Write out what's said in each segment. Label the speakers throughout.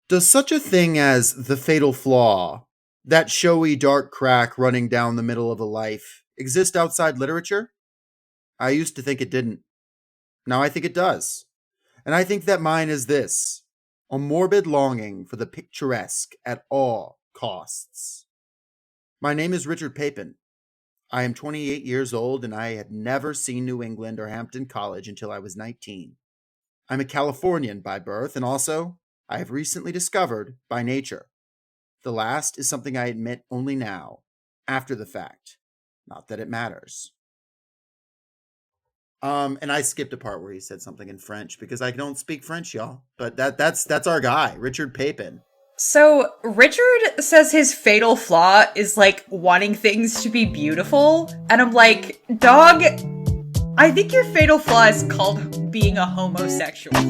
Speaker 1: Does such a thing as the fatal flaw, that showy dark crack running down the middle of a life, exist outside literature? I used to think it didn't. Now I think it does. And I think that mine is this: a morbid longing for the picturesque at all costs. My name is Richard Papin. I am 28 years old and I had never seen New England or Hampton College until I was 19. I'm a Californian by birth, and also, I have recently discovered by nature. The last is something I admit only now, after the fact. Not that it matters. And I skipped a part where he said something in French because I don't speak French, y'all. But that's our guy, Richard Papin.
Speaker 2: So Richard says his fatal flaw is like wanting things to be beautiful, and I'm like, dog, I think your fatal flaw is called being a homosexual.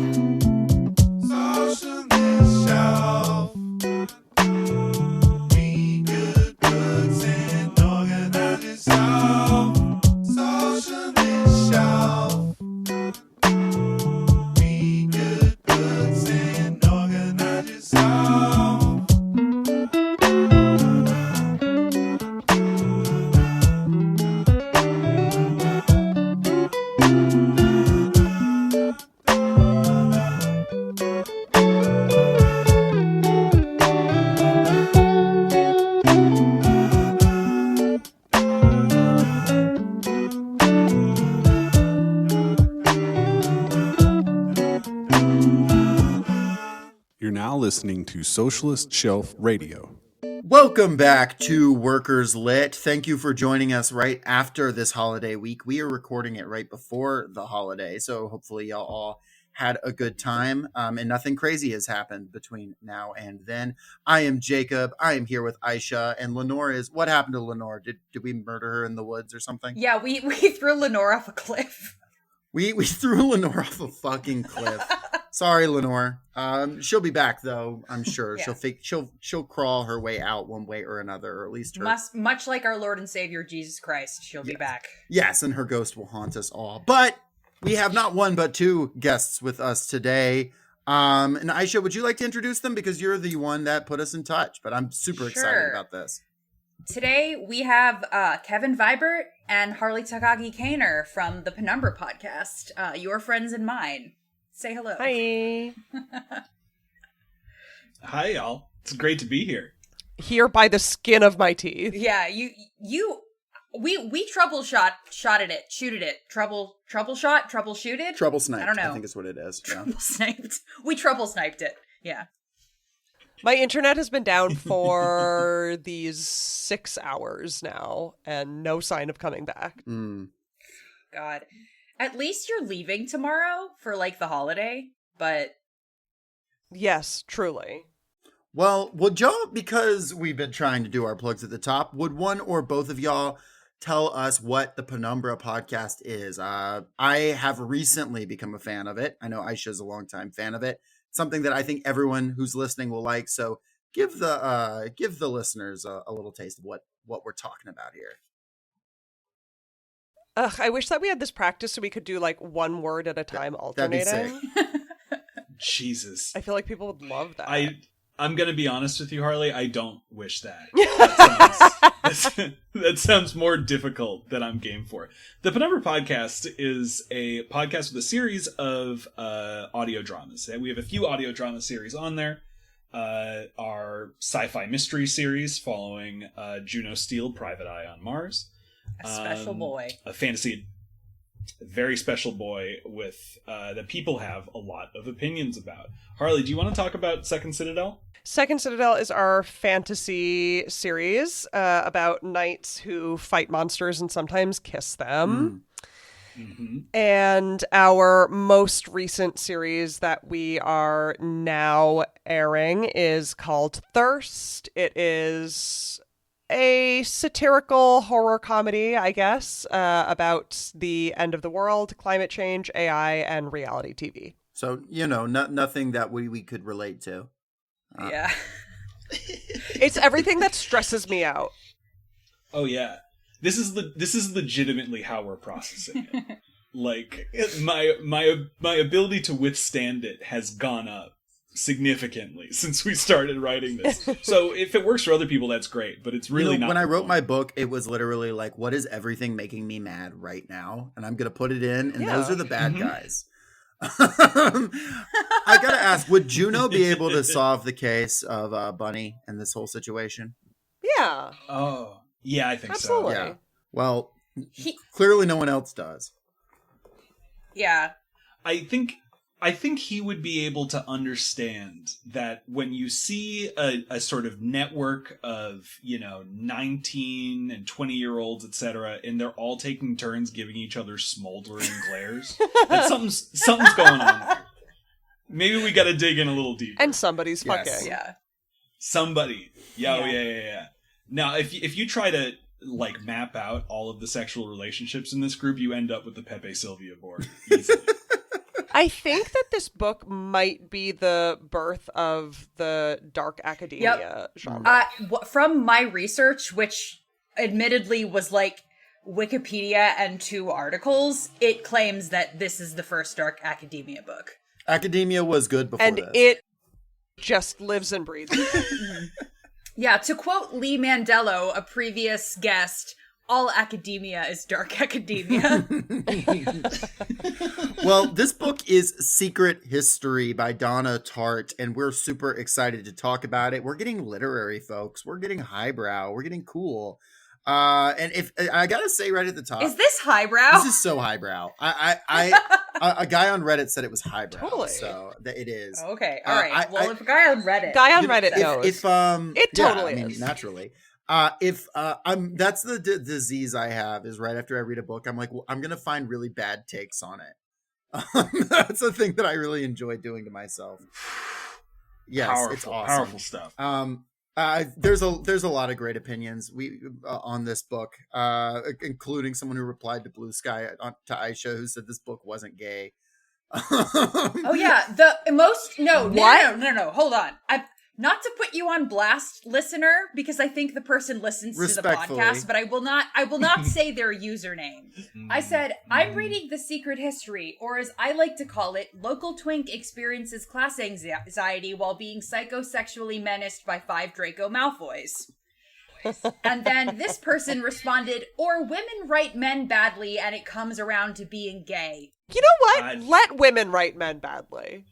Speaker 3: Listening to Socialist Shelf Radio.
Speaker 1: Welcome back to Workers Lit. Thank you for joining us right after this holiday week. We are recording it right before the holiday, so hopefully y'all all had a good time and nothing crazy has happened between now and then. I am Jacob. I am here with Aysha, and Lenore is... What happened to Lenore? Did we murder her in the woods or something?
Speaker 2: Yeah, we threw Lenore off a cliff.
Speaker 1: We threw Lenore off a fucking cliff. Sorry, Lenore. She'll be back though. I'm sure. Yeah. She'll crawl her way out one way or another, or at least her.
Speaker 2: Much like our Lord and Savior Jesus Christ, she'll be back.
Speaker 1: Yes, and her ghost will haunt us all. But we have not one but two guests with us today. And Aysha, would you like to introduce them because you're the one that put us in touch? But I'm super excited about this.
Speaker 2: Today we have Kevin Vibert and Harley Takagi Kaner from the Penumbra Podcast. Your friends and mine. Say hello.
Speaker 4: Hi.
Speaker 5: Hi, y'all. It's great to be here.
Speaker 4: Here by the skin of my teeth.
Speaker 2: Yeah, we troubleshooted it.
Speaker 1: Trouble sniped.
Speaker 2: I don't know.
Speaker 1: I think is what it is.
Speaker 2: Trouble sniped. We trouble sniped it. Yeah.
Speaker 4: My internet has been down for these 6 hours now, and no sign of coming back.
Speaker 2: God. At least you're leaving tomorrow for, like, the holiday, but...
Speaker 4: Yes, truly.
Speaker 1: Well, would y'all, because we've been trying to do our plugs at the top, would one or both of y'all tell us what the Penumbra Podcast is? I have recently become a fan of it. I know Aysha's a longtime fan of it. Something that I think everyone who's listening will like. So give the listeners a little taste of what we're talking about here.
Speaker 4: I wish that we had this practice so we could do like one word at a time alternating.
Speaker 1: That'd be sick.
Speaker 5: Jesus.
Speaker 4: I feel like people would love that.
Speaker 5: I'm going to be honest with you, Harley. I don't wish that. That sounds more difficult than I'm game for. The Penumbra Podcast is a podcast with a series of audio dramas. And we have a few audio drama series on there. Our sci-fi mystery series following Juno Steele, Private Eye on Mars.
Speaker 2: A special boy.
Speaker 5: A fantasy, very special boy with that people have a lot of opinions about. Harley, do you want to talk about Second Citadel?
Speaker 4: Second Citadel is our fantasy series about knights who fight monsters and sometimes kiss them.
Speaker 5: Mm-hmm.
Speaker 4: And our most recent series that we are now airing is called Thirst. It is a satirical horror comedy, I guess, about the end of the world, climate change, AI, and reality TV.
Speaker 1: So, nothing that we could relate to.
Speaker 2: Yeah.
Speaker 4: It's everything that stresses me out.
Speaker 5: Oh, yeah. This is legitimately how we're processing it. Like, my ability to withstand it has gone up significantly since we started writing this. So if it works for other people, that's great, but it's really not.
Speaker 1: When I wrote my book, it was literally like, what is everything making me mad right now? And I'm going to put it in, and those are the bad guys. I got to ask, would Juno be able to solve the case of Bunny and this whole situation?
Speaker 4: Yeah.
Speaker 5: Oh, yeah, I think
Speaker 4: Absolutely.
Speaker 5: so.
Speaker 1: Yeah. Well, clearly no one else does.
Speaker 2: Yeah.
Speaker 5: I think he would be able to understand that when you see a sort of network of, 19 and 20-year-olds, etc., and they're all taking turns giving each other smoldering glares, that something's going on there. Maybe we got to dig in a little deeper.
Speaker 4: And somebody's fucking.
Speaker 2: Yeah.
Speaker 5: Somebody. Yeah. Now, if you try to map out all of the sexual relationships in this group, you end up with the Pepe Sylvia board easily.
Speaker 4: I think that this book might be the birth of the dark academia genre.
Speaker 2: From my research, which admittedly was Wikipedia and 2 articles, it claims that this is the first dark academia book.
Speaker 1: Academia was good before
Speaker 4: and
Speaker 1: this.
Speaker 4: It just lives and breathes.
Speaker 2: Yeah, to quote Lee Mandello, a previous guest, all academia is dark academia.
Speaker 1: Well, this book is Secret History by Donna Tartt, and we're super excited to talk about it. We're getting literary, folks. We're getting highbrow. We're getting cool. And if I gotta say right at the top,
Speaker 2: is this highbrow?
Speaker 1: This is so highbrow. A guy on Reddit said it was highbrow.
Speaker 4: Totally.
Speaker 1: So it is.
Speaker 2: Okay. All right. If a guy on Reddit
Speaker 4: knows.
Speaker 1: It
Speaker 4: totally is.
Speaker 1: Naturally. That's the disease I have is right after I read a book, I'm like, well, I'm gonna find really bad takes on it. That's the thing that I really enjoy doing to myself. Yes, it's awesome.
Speaker 5: Powerful stuff.
Speaker 1: There's a lot of great opinions on this book, including someone who replied to Blue Sky to Aysha, who said this book wasn't gay.
Speaker 2: Oh yeah, no. Hold on. Not to put you on blast, listener, because I think the person listens to the podcast, but I will not say their username. I said, I'm reading The Secret History, or as I like to call it, local twink experiences class anxiety while being psychosexually menaced by 5 Draco Malfoys. And then this person responded, or women write men badly and it comes around to being gay.
Speaker 4: You know what? Let women write men badly.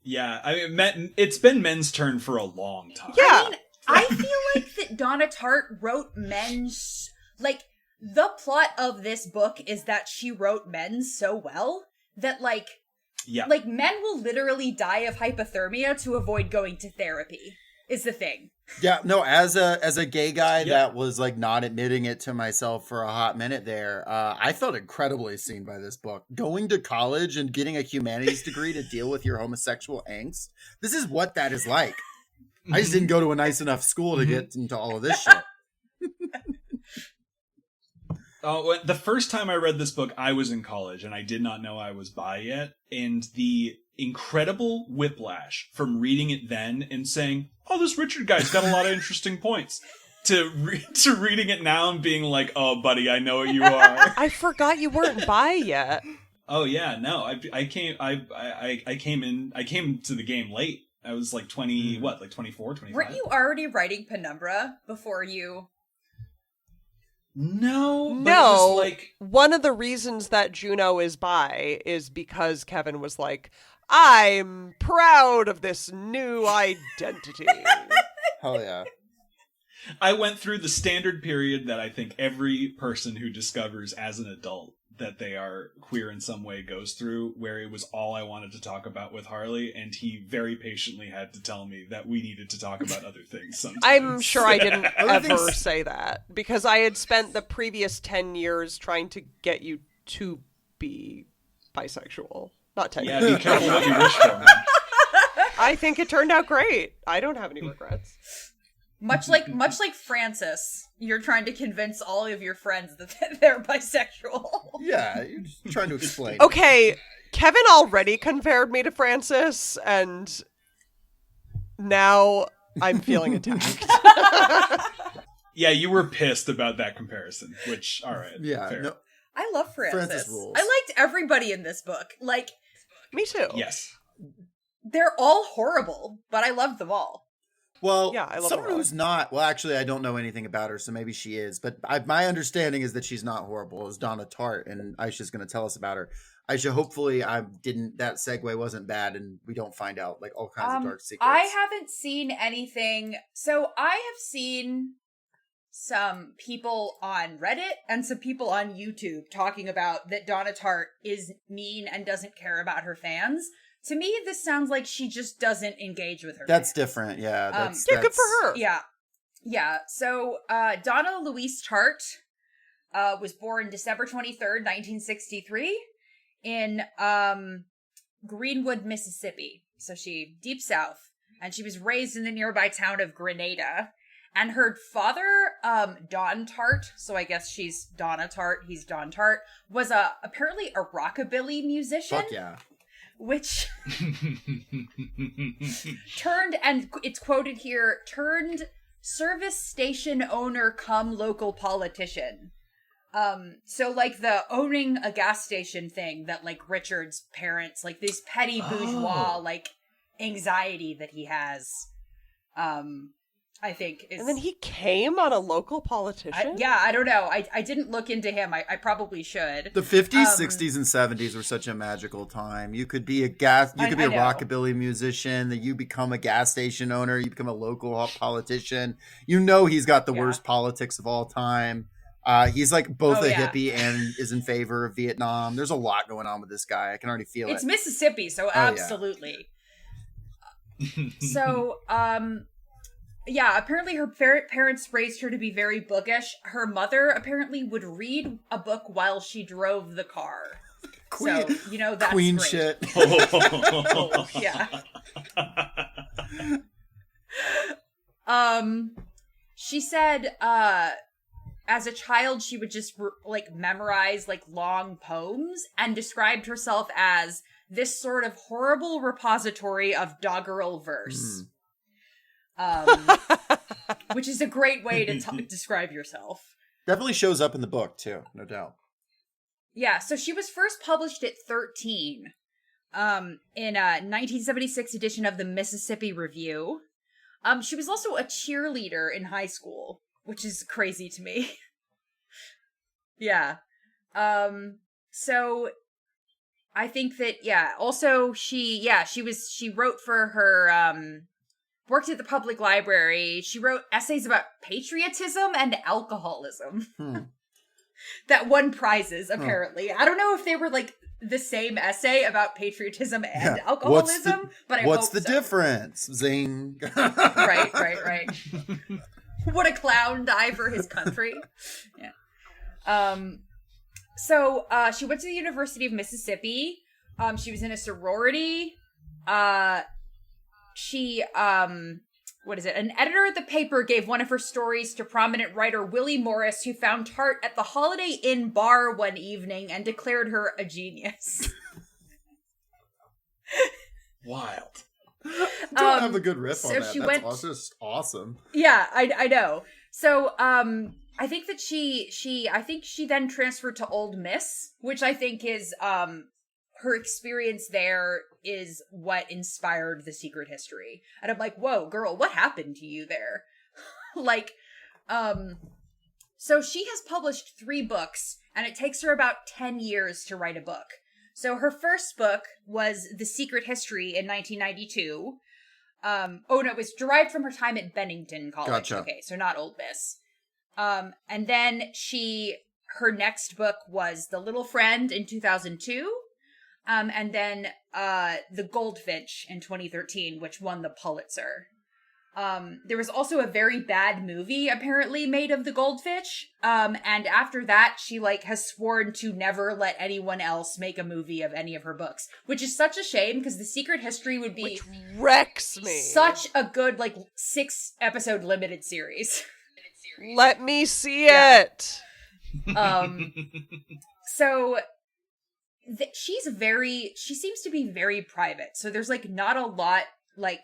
Speaker 5: Yeah, I mean, it's been men's turn for a long time.
Speaker 4: Yeah.
Speaker 2: I feel like that Donna Tartt wrote men's... the plot of this book is that she wrote men so well that, men will literally die of hypothermia to avoid going to therapy, is the thing.
Speaker 1: Yeah, no, as a gay guy that was not admitting it to myself for a hot minute there, I felt incredibly seen by this book. Going to college and getting a humanities degree to deal with your homosexual angst, this is what that is like. I just didn't go to a nice enough school to get into all of this shit.
Speaker 5: The first time I read this book, I was in college, and I did not know I was bi yet, and the incredible whiplash from reading it then and saying, oh, this Richard guy's got a lot of interesting points, to reading it now and being like, oh, buddy, I know what you are.
Speaker 4: I forgot you weren't bi yet.
Speaker 5: Oh yeah, no, I came to the game late. I was 20, 24, 25?
Speaker 2: Weren't you already writing Penumbra before you...
Speaker 5: No.
Speaker 4: One of the reasons that Juno is bi is because Kevin was like, I'm proud of this new identity.
Speaker 1: Hell yeah.
Speaker 5: I went through the standard period that I think every person who discovers as an adult that they are queer in some way goes through, where it was all I wanted to talk about with Harley, and he very patiently had to tell me that we needed to talk about other things sometimes.
Speaker 4: I'm sure I didn't ever say that, because I had spent the previous 10 years trying to get you to be bisexual. Not 10 years.
Speaker 5: Yeah, be careful what you wish for, man.
Speaker 4: I think it turned out great. I don't have any regrets.
Speaker 2: Much like Francis, you're trying to convince all of your friends that they're bisexual.
Speaker 1: Yeah, you're just trying to explain.
Speaker 4: Okay, Kevin already compared me to Francis, and now I'm feeling attacked.
Speaker 5: Yeah, you were pissed about that comparison, which, all right.
Speaker 1: Yeah,
Speaker 5: fair.
Speaker 1: no.
Speaker 2: I love Francis.
Speaker 1: Francis rules.
Speaker 2: I liked everybody in this book.
Speaker 4: Me too.
Speaker 5: Yes.
Speaker 2: They're all horrible, but I loved them all.
Speaker 1: Well,
Speaker 4: Yeah, I love
Speaker 1: someone
Speaker 4: her.
Speaker 1: who's not. Well, actually, I don't know anything about her, so maybe she is. But my understanding is that she's not horrible. Is Donna Tartt, and Aisha's going to tell us about her. Aisha, hopefully, that segue wasn't bad, and we don't find out like all kinds of dark secrets.
Speaker 2: I haven't seen anything. So I have seen some people on Reddit and some people on YouTube talking about that Donna Tartt is mean and doesn't care about her fans. To me, this sounds like she just doesn't engage with her
Speaker 1: That's
Speaker 2: fans.
Speaker 1: different, yeah. That's
Speaker 4: Yeah, good for her.
Speaker 2: Yeah. So, Donna Louise Tartt was born December 23rd, 1963 in Greenwood, Mississippi. So deep south. And she was raised in the nearby town of Grenada. And her father, Don Tartt, so I guess she's Donna Tartt, he's Don Tartt, was apparently a rockabilly musician.
Speaker 1: Fuck yeah.
Speaker 2: Which turned, and it's quoted here, turned service station owner come local politician. So like the owning a gas station thing that like Richard's parents, like this petty bourgeois, like anxiety that he has, I think is...
Speaker 4: And then he came on a local politician?
Speaker 2: I don't know. I didn't look into him. I probably should.
Speaker 1: The 50s, 60s, and 70s were such a magical time. You could be a rockabilly musician, then you become a gas station owner, you become a local politician. You know he's got the worst politics of all time. He's like both a hippie and is in favor of Vietnam. There's a lot going on with this guy. I can already feel it.
Speaker 2: It's Mississippi, so absolutely. So, yeah, apparently her parents raised her to be very bookish. Her mother apparently would read a book while she drove the car.
Speaker 1: Queen,
Speaker 2: so, you know, that's
Speaker 1: queen
Speaker 2: great.
Speaker 1: shit.
Speaker 2: Yeah. She said, as a child, she would just memorize like long poems and described herself as this sort of horrible repository of doggerel verse. Which is a great way to describe yourself.
Speaker 1: Definitely shows up in the book too, no doubt.
Speaker 2: Yeah, so she was first published at 13 in a 1976 edition of the Mississippi Review. She was also a cheerleader in high school, which is crazy to me. Yeah. So I think that, also she wrote for her, worked at the public library. She wrote essays about patriotism and alcoholism that won prizes, apparently. I don't know if they were like the same essay about patriotism and alcoholism, but I hope
Speaker 1: what's the difference? Zing.
Speaker 2: Right. What a clown die for his country. Yeah. So she went to the University of Mississippi. She was in a sorority. She, an editor at the paper gave one of her stories to prominent writer Willie Morris, who found Tartt at the Holiday Inn bar one evening and declared her a genius.
Speaker 5: Wild.
Speaker 1: Don't have a good riff on that.
Speaker 2: She
Speaker 1: That's
Speaker 2: went...
Speaker 1: just awesome.
Speaker 2: Yeah, I know. So, I think that she then transferred to Ole Miss, which I think is, her experience there is what inspired The Secret History. And I'm like, whoa, girl, what happened to you there? So she has published 3 books, and it takes her about 10 years to write a book. So her first book was The Secret History in 1992. It was derived from her time at Bennington College.
Speaker 1: Gotcha.
Speaker 2: Okay, so not Ole Miss. And then her next book was The Little Friend in 2002. And then The Goldfinch in 2013, which won the Pulitzer. There was also a very bad movie apparently made of The Goldfinch. And after that, she has sworn to never let anyone else make a movie of any of her books, which is such a shame because The Secret History would be
Speaker 4: which wrecks me.
Speaker 2: Such a good 6-episode limited series.
Speaker 4: Let me see it.
Speaker 2: So she seems to be very private. So there's not a lot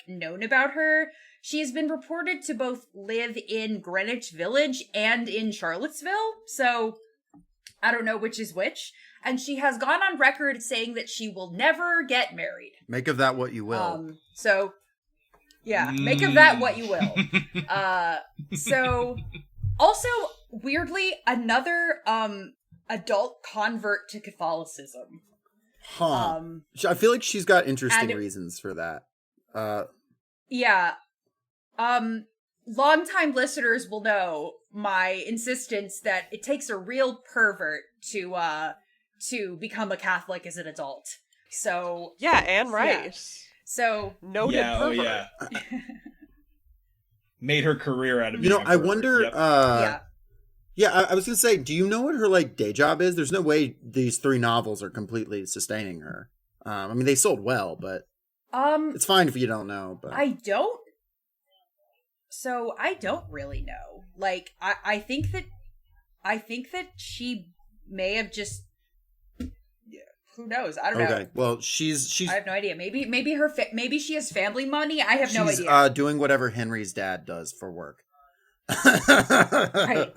Speaker 2: known about her. She has been reported to both live in Greenwich Village and in Charlottesville. So I don't know which is which. and she has gone on record saying that she will never get married.
Speaker 1: Make of that what you will.
Speaker 2: So, yeah, make of that what you will. So, also, weirdly, another adult convert to Catholicism.
Speaker 1: Huh. I feel like she's got interesting
Speaker 2: and-
Speaker 1: reasons for that.
Speaker 2: Yeah. Longtime listeners will know my insistence that it takes a real pervert to become a Catholic as an adult. So
Speaker 4: Yeah, Anne Rice.
Speaker 2: Yeah. So
Speaker 4: noted pervert.
Speaker 5: Oh yeah. Made her career out of
Speaker 1: You know,
Speaker 5: being a
Speaker 1: I
Speaker 5: pervert.
Speaker 1: wonder.
Speaker 5: Yep.
Speaker 1: I was gonna say, do you know what her like day job is? There's no way these 3 novels are completely sustaining her. I mean, they sold well, but it's fine if you don't know. But
Speaker 2: I don't. So I don't really know. Like, I think that she may have just. Who knows? I don't know.
Speaker 1: Okay, well, she's.
Speaker 2: I have no idea. Maybe maybe she has family money. I have no
Speaker 1: She's
Speaker 2: idea.
Speaker 1: doing whatever Henry's dad does for work.
Speaker 2: Right.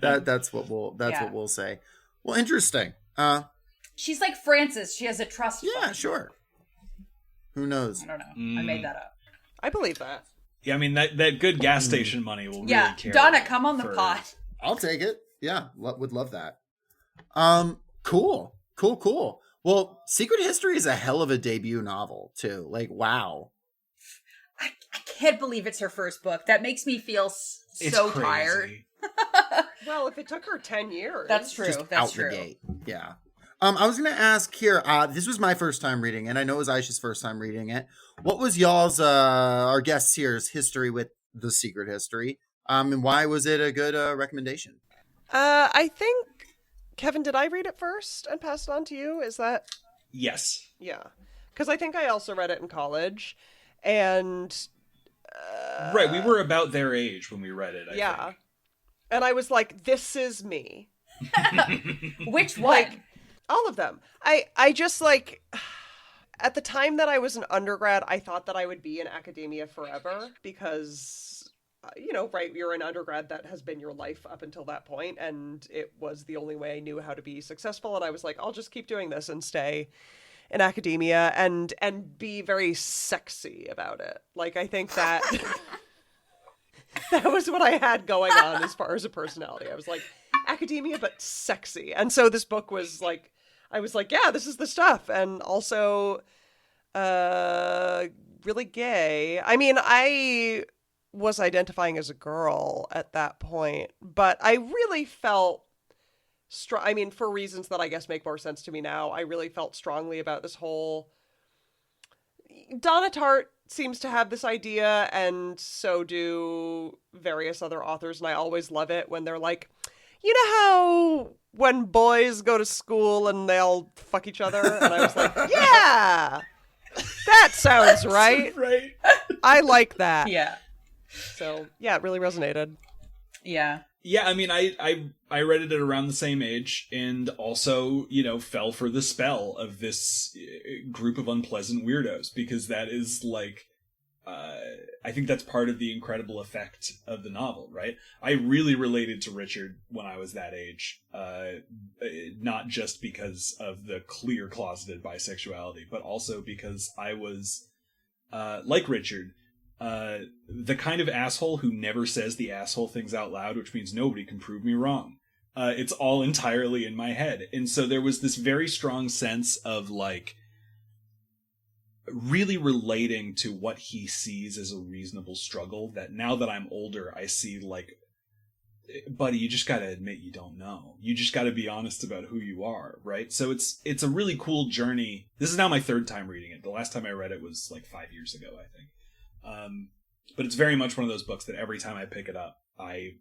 Speaker 1: That's what we'll say. Well, interesting.
Speaker 2: She's like Francis. She has a trust
Speaker 1: Yeah,
Speaker 2: fund.
Speaker 1: sure. Who knows?
Speaker 2: I don't know. I made that up.
Speaker 4: I believe that.
Speaker 5: Yeah, I mean that good gas station money will
Speaker 2: Yeah,
Speaker 5: really carry.
Speaker 2: Donna, come on the
Speaker 5: for-
Speaker 2: pod.
Speaker 1: I'll take it. Yeah, would love that. Cool. Well, Secret History is a hell of a debut novel too. Like, wow.
Speaker 2: I can't believe it's her first book. That makes me feel
Speaker 5: It's
Speaker 2: so
Speaker 5: crazy.
Speaker 2: tired.
Speaker 4: Well, if it took her 10 years.
Speaker 2: That's true.
Speaker 1: Just
Speaker 2: That's
Speaker 1: out
Speaker 2: true.
Speaker 1: the gate. Yeah. I was gonna ask here. This was my first time reading it. I know it was Aisha's first time reading it. What was y'all's our guests here's history with the Secret History? And why was it a good recommendation?
Speaker 4: I think, Kevin, did I read it first and pass it on to you? Is that?
Speaker 5: Yes.
Speaker 4: Yeah. Because I think I also read it in college. And
Speaker 5: Right, we were about their age when we read it. I
Speaker 4: yeah.
Speaker 5: think.
Speaker 4: And I was like, this is me.
Speaker 2: Which one?
Speaker 4: Like, all of them. I just like, at the time that I was an undergrad, I thought that I would be in academia forever because, right, you're an undergrad, that has been your life up until that point, and it was the only way I knew how to be successful, and I was like, I'll just keep doing this and stay in academia and be very sexy about it. Like, I think that that was what I had going on as far as a personality. I was like, academia, but sexy. And so this book was like, I was like, yeah, this is the stuff. And also, really gay. I mean, I was identifying as a girl at that point, but I really felt I mean, for reasons that I guess make more sense to me now, I really felt strongly about this whole. Donna Tartt seems to have this idea, and so do various other authors, and I always love it when they're like, you know how when boys go to school and they all fuck each other? And I was like, yeah, that sounds right.
Speaker 5: Right.
Speaker 4: I like that.
Speaker 2: Yeah.
Speaker 4: So, yeah, it really resonated.
Speaker 2: Yeah.
Speaker 5: Yeah, I mean, I read it at around the same age, and also, fell for the spell of this group of unpleasant weirdos, because that is like, I think that's part of the incredible effect of the novel, right? I really related to Richard when I was that age, not just because of the clear closeted bisexuality, but also because I was, like Richard, the kind of asshole who never says the asshole things out loud, which means nobody can prove me wrong. It's all entirely in my head. And so there was this very strong sense of like really relating to what he sees as a reasonable struggle, that now that I'm older, I see like, buddy, you just gotta admit you don't know. You just gotta be honest about who you are, right? So it's a really cool journey. This is now my third time reading it. The last time I read it was like 5 years ago, I think. But it's very much one of those books that every time I pick it up, I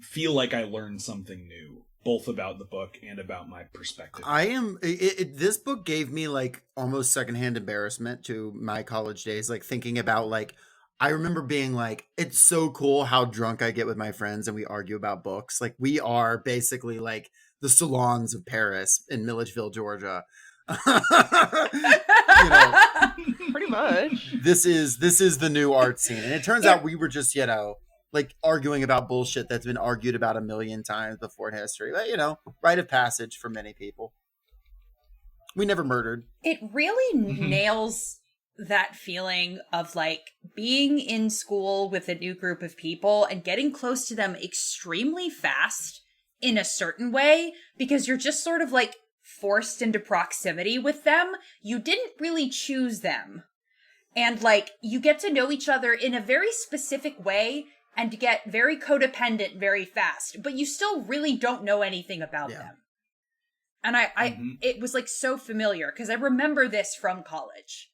Speaker 5: feel like I learned something new, both about the book and about my perspective.
Speaker 1: This book gave me like almost secondhand embarrassment to my college days, like thinking about like, I remember being like, it's so cool how drunk I get with my friends and we argue about books. Like we are basically like the salons of Paris in Milledgeville, Georgia.
Speaker 4: Pretty much.
Speaker 1: This is the new art scene, and it turns out we were just like arguing about bullshit that's been argued about a million times before in history. But, you know, rite of passage for many people. We never murdered.
Speaker 2: It really nails that feeling of like being in school with a new group of people and getting close to them extremely fast in a certain way, because you're just sort of like forced into proximity with them. You didn't really choose them. And like you get to know each other in a very specific way and get very codependent very fast, but you still really don't know anything about them. And it was like so familiar because I remember this from college.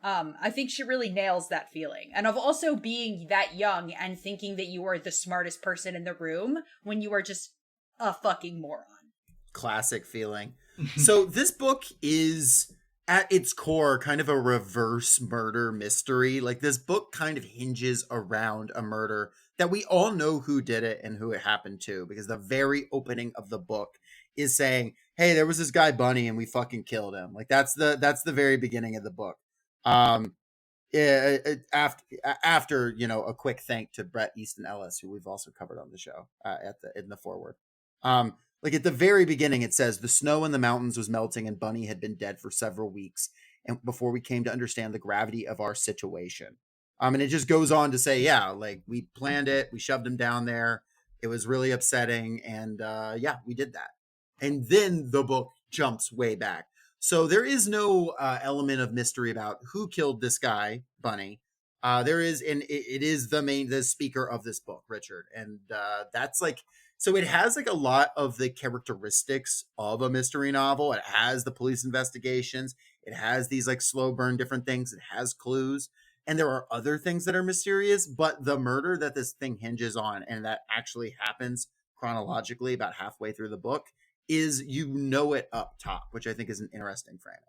Speaker 2: I think she really nails that feeling. And of also being that young and thinking that you are the smartest person in the room when you are just a fucking moron.
Speaker 1: Classic feeling. So this book is at its core kind of a reverse murder mystery. Like this book kind of hinges around a murder that we all know who did it and who it happened to, because the very opening of the book is saying, hey, there was this guy Bunny and we fucking killed him. Like that's the very beginning of the book. After you know, a quick thank to Bret Easton Ellis, who we've also covered on the show in the foreword. Like at the very beginning, it says the snow in the mountains was melting and Bunny had been dead for several weeks, and before we came to understand the gravity of our situation. And it just goes on to say, yeah, like we planned it, we shoved him down there. It was really upsetting, and yeah, we did that. And then the book jumps way back. So there is no element of mystery about who killed this guy, Bunny. There is, and it is the speaker of this book, Richard. And that's like, so it has like a lot of the characteristics of a mystery novel. It has the police investigations. It has these like slow burn different things. It has clues. And there are other things that are mysterious, but the murder that this thing hinges on, and that actually happens chronologically about halfway through the book, is you know it up top, which I think is an interesting framing.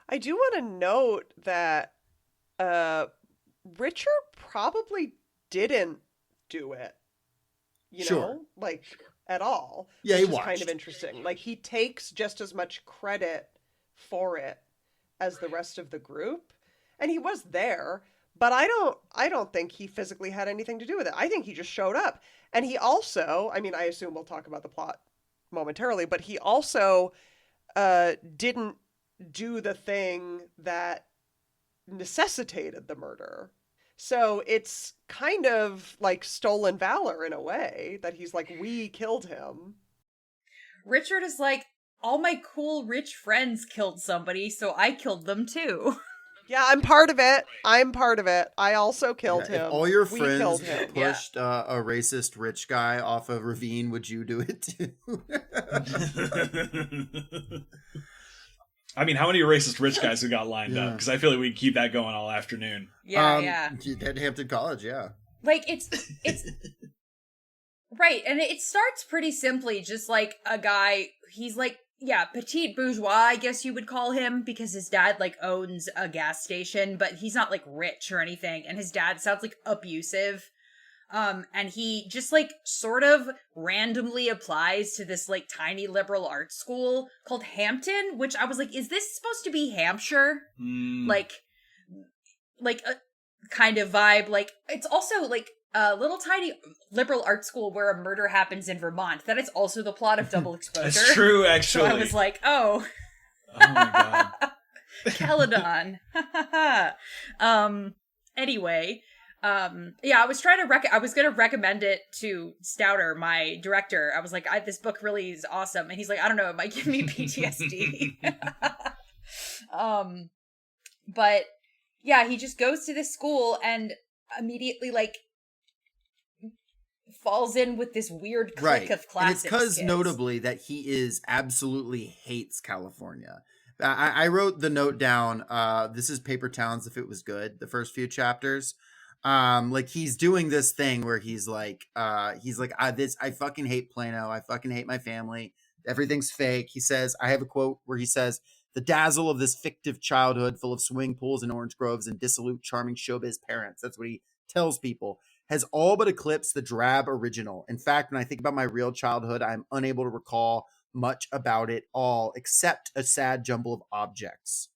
Speaker 4: I do want to note that Richard probably didn't do it, you know, like at all.
Speaker 1: Yeah,
Speaker 4: which
Speaker 1: he
Speaker 4: is kind of
Speaker 1: watched.
Speaker 4: interesting. Like he takes just as much credit for it as the rest of the group, and he was there. But I don't think he physically had anything to do with it. I think he just showed up, and he also, I mean, I assume we'll talk about the plot momentarily, but he also didn't do the thing that necessitated the murder. So it's kind of like stolen valor in a way that he's like, we killed him.
Speaker 2: Richard is like, all my cool rich friends killed somebody, so I killed them too.
Speaker 4: Yeah, I'm part of it. I also killed him.
Speaker 1: If all your
Speaker 4: We
Speaker 1: friends
Speaker 4: killed him.
Speaker 1: pushed a racist rich guy off a ravine, would you do it too?
Speaker 5: I mean, how many racist rich guys we got lined up? Because I feel like we can keep that going all afternoon.
Speaker 2: Yeah.
Speaker 1: At Hampton College, yeah.
Speaker 2: Like it's right, and it starts pretty simply, just like a guy. He's like, yeah, petite bourgeois, I guess you would call him, because his dad like owns a gas station, but he's not like rich or anything, and his dad sounds like abusive. And he just like sort of randomly applies to this like tiny liberal arts school called Hampton, which I was like, is this supposed to be Hampshire? Like a kind of vibe. Like it's also like a little tiny liberal arts school where a murder happens in Vermont. That is also the plot of Double Exposure.
Speaker 5: That's true, actually.
Speaker 2: So I was like, oh.
Speaker 5: Oh my god.
Speaker 2: Caledon. Anyway, yeah, I was trying to I was going to recommend it to Stouter, my director. I was like, this book really is awesome. And he's like, I don't know, it might give me PTSD. But yeah, he just goes to this school and immediately like falls in with this weird clique of classics.
Speaker 1: And it's because
Speaker 2: kids.
Speaker 1: notably that he absolutely hates California. I wrote the note down. This is Paper Towns If It Was Good, the first few chapters. Like he's doing this thing where he's like, I fucking hate Plano. I fucking hate my family. Everything's fake. He says, I have a quote where he says, the dazzle of this fictive childhood full of swimming pools and orange groves and dissolute, charming showbiz parents. That's what he tells people. Has all but eclipsed the drab original. In fact, when I think about my real childhood, I'm unable to recall much about it all, except a sad jumble of objects.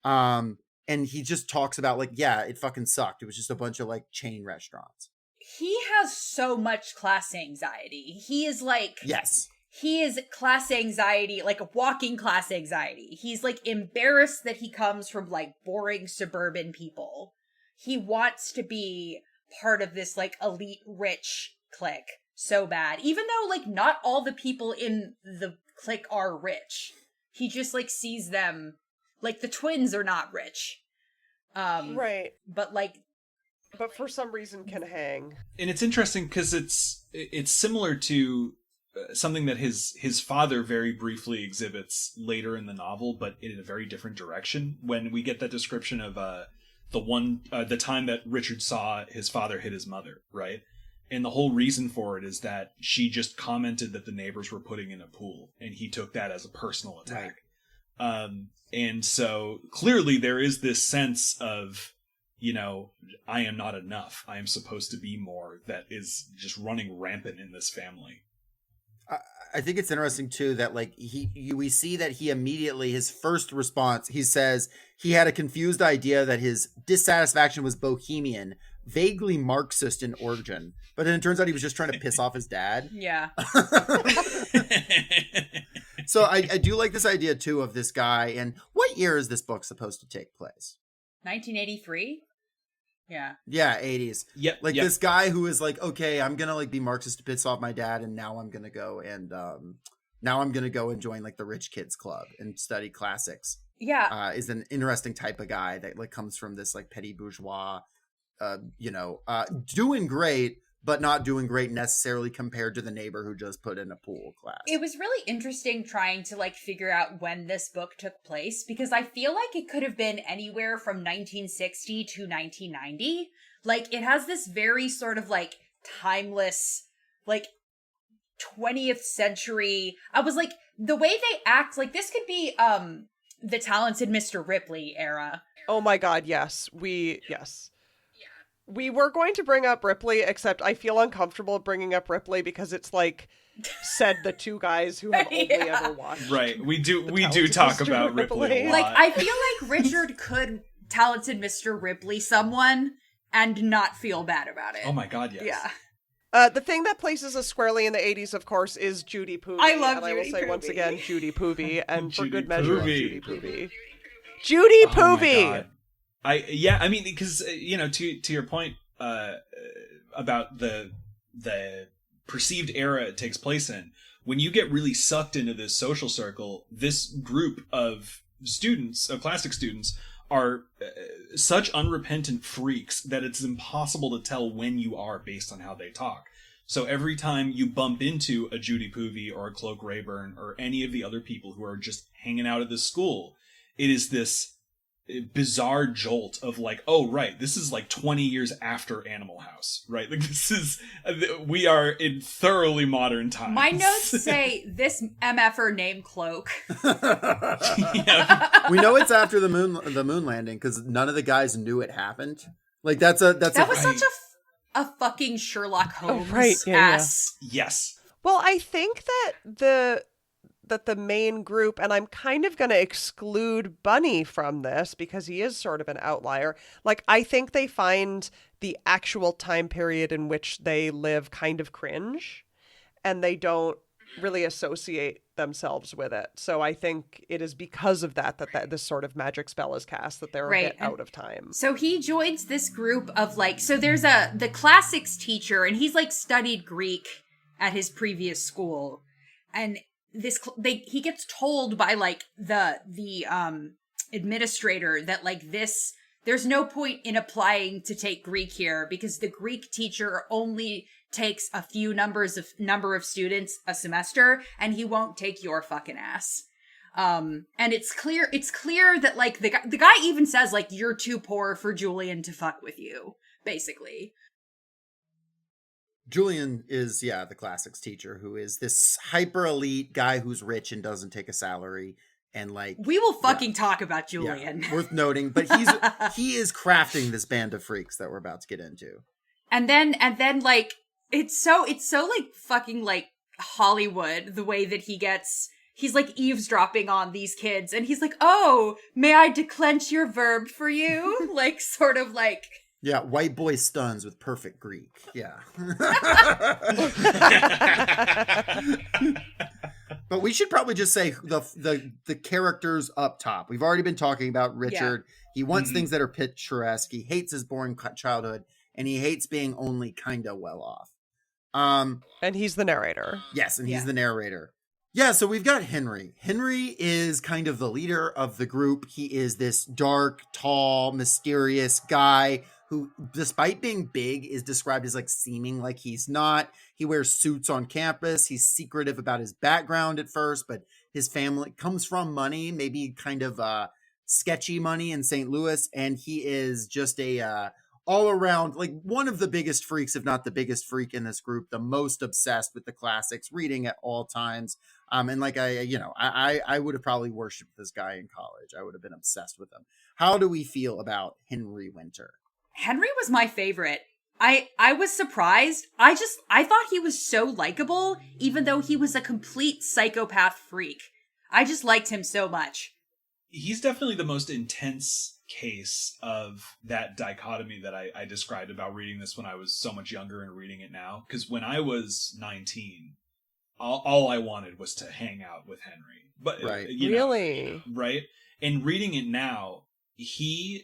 Speaker 1: And he just talks about like, yeah, it fucking sucked. It was just a bunch of like chain restaurants.
Speaker 2: he has so much class anxiety. He is like,
Speaker 1: Yes.
Speaker 2: he is class anxiety, like a walking class anxiety. He's like embarrassed that he comes from like boring suburban people. He wants to be part of this like elite rich clique so bad, even though like not all the people in the clique are rich. He just like sees them, like the twins are not rich.
Speaker 4: Right.
Speaker 2: But
Speaker 4: for some reason can hang.
Speaker 5: And it's interesting because it's similar to something that his father very briefly exhibits later in the novel, but in a very different direction. When we get that description of the time that Richard saw his father hit his mother, right? And the whole reason for it is that she just commented that the neighbors were putting in a pool, and he took that as a personal attack. Right. And so clearly there is this sense of, I am not enough. I am supposed to be more, that is just running rampant in this family.
Speaker 1: I think it's interesting too that like we see that he immediately, his first response, he says he had a confused idea that his dissatisfaction was bohemian, vaguely Marxist in origin, but then it turns out he was just trying to piss off his dad.
Speaker 2: yeah.
Speaker 1: So I do like this idea too of this guy. And what year is this book supposed to take place?
Speaker 2: 1983? Yeah.
Speaker 1: Yeah, 80s.
Speaker 5: Yep.
Speaker 1: Like this guy who is like, okay, I'm gonna like be Marxist to piss off my dad, and now I'm gonna go and join like the rich kids club and study classics.
Speaker 2: Yeah.
Speaker 1: Is an interesting type of guy that like comes from this like petty bourgeois, doing great, but not doing great necessarily compared to the neighbor who just put in a pool class.
Speaker 2: It was really interesting trying to like figure out when this book took place, because I feel like it could have been anywhere from 1960 to 1990. Like it has this very sort of like timeless, like 20th century. I was like, the way they act, like this could be the Talented Mr. Ripley era.
Speaker 4: Oh my god, yes. We were going to bring up Ripley, except I feel uncomfortable bringing up Ripley because it's like said the two guys who have only ever watched.
Speaker 5: Right. We do talk
Speaker 4: Mr.
Speaker 5: about Ripley a lot.
Speaker 2: Like I feel like Richard could Talented Mr. Ripley someone and not feel bad about it.
Speaker 5: Oh my god, yes.
Speaker 2: Yeah.
Speaker 4: The thing that places us squarely in the 80s, of course, is Judy Poovey.
Speaker 2: I love
Speaker 4: and
Speaker 2: Judy
Speaker 4: I will say
Speaker 2: Poovey.
Speaker 4: once again, Judy Poovey, and for
Speaker 5: Judy
Speaker 4: good measure,
Speaker 5: Poovey.
Speaker 4: Judy Poovey. Judy Poovey!
Speaker 5: Oh my god. Because to your point about the perceived era it takes place in, when you get really sucked into this social circle, this group of students, of classic students, are such unrepentant freaks that it's impossible to tell when you are based on how they talk. So every time you bump into a Judy Poovey or a Cloak Rayburn or any of the other people who are just hanging out at this school, it is this bizarre jolt of like, oh right, this is like 20 years after Animal House, right? Like we are in thoroughly modern times.
Speaker 2: My notes say this MFer named Cloak.
Speaker 5: Yeah.
Speaker 1: We know it's after the moon landing because none of the guys knew it happened. Like that was
Speaker 2: Such a fucking Sherlock Holmes
Speaker 4: Yeah.
Speaker 5: Yes.
Speaker 4: Well, I think that the main group, and I'm kind of going to exclude Bunny from this because he is sort of an outlier. Like, I think they find the actual time period in which they live kind of cringe, and they don't really associate themselves with it. So I think it is because of that this sort of magic spell is cast, that they're a bit out of time.
Speaker 2: So he joins this group of like, so there's the classics teacher, and he's like studied Greek at his previous school, and he gets told by like the administrator that like there's no point in applying to take Greek here because the Greek teacher only takes a few number of students a semester, and he won't take your fucking ass. And it's clear that like the guy even says like, you're too poor for Julian to fuck with you, basically.
Speaker 1: Julian is, the classics teacher who is this hyper elite guy who's rich and doesn't take a salary. And like,
Speaker 2: we will fucking talk about Julian.
Speaker 1: Yeah, worth noting, but he is crafting this band of freaks that we're about to get into.
Speaker 2: And then like, it's so like fucking like Hollywood, the way that he's like eavesdropping on these kids, and he's like, oh, may I declench your verb for you? Like, sort of like,
Speaker 1: Yeah, white boy stuns with perfect Greek. Yeah. But we should probably just say the characters up top. We've already been talking about Richard. He wants things that are picturesque. He hates his boring childhood, and he hates being only kind of well off.
Speaker 4: And he's the narrator.
Speaker 1: Yes, and he's the narrator. Yeah, so we've got Henry. Henry is kind of the leader of the group. He is this dark, tall, mysterious guy who, despite being big, is described as like seeming like he's not. He wears suits on campus. He's secretive about his background at first, but his family comes from money, maybe kind of sketchy money in St. Louis, and he is just a all around, like one of the biggest freaks, if not the biggest freak in this group, the most obsessed with the classics, reading at all times. And like I would have probably worshipped this guy in college. I would have been obsessed with him. How do we feel about Henry Winter?
Speaker 2: Henry was my favorite. I was surprised. I thought he was so likable, even though he was a complete psychopath freak. I just liked him so much.
Speaker 5: He's definitely the most intense case of that dichotomy that I described about reading this when I was so much younger and reading it now. Because when I was 19, all I wanted was to hang out with Henry. But
Speaker 1: right.
Speaker 4: Really?
Speaker 5: Right? And reading it now, I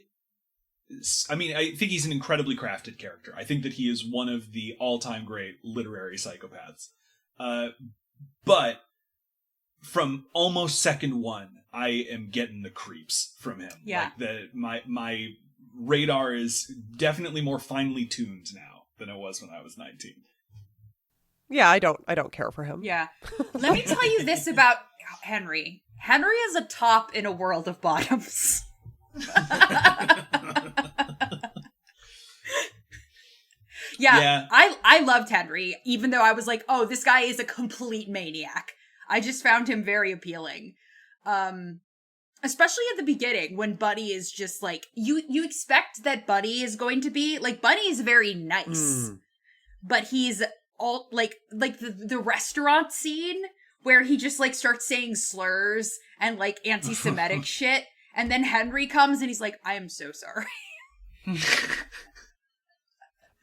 Speaker 5: think he's an incredibly crafted character. I think that he is one of the all-time great literary psychopaths. But from almost second one, I am getting the creeps from him.
Speaker 2: Yeah.
Speaker 5: Like my radar is definitely more finely tuned now than it was when I was 19.
Speaker 4: Yeah, I don't care for him.
Speaker 2: Yeah. Let me tell you this about Henry. Henry is a top in a world of bottoms. Yeah. I loved Henry, even though I was like, oh, this guy is a complete maniac. I just found him very appealing. Especially at the beginning when Buddy is just like, you expect that Buddy is going to be like, Buddy is very nice, but he's all like the restaurant scene where he just like starts saying slurs and like anti-Semitic shit. And then Henry comes and he's like, I am so sorry.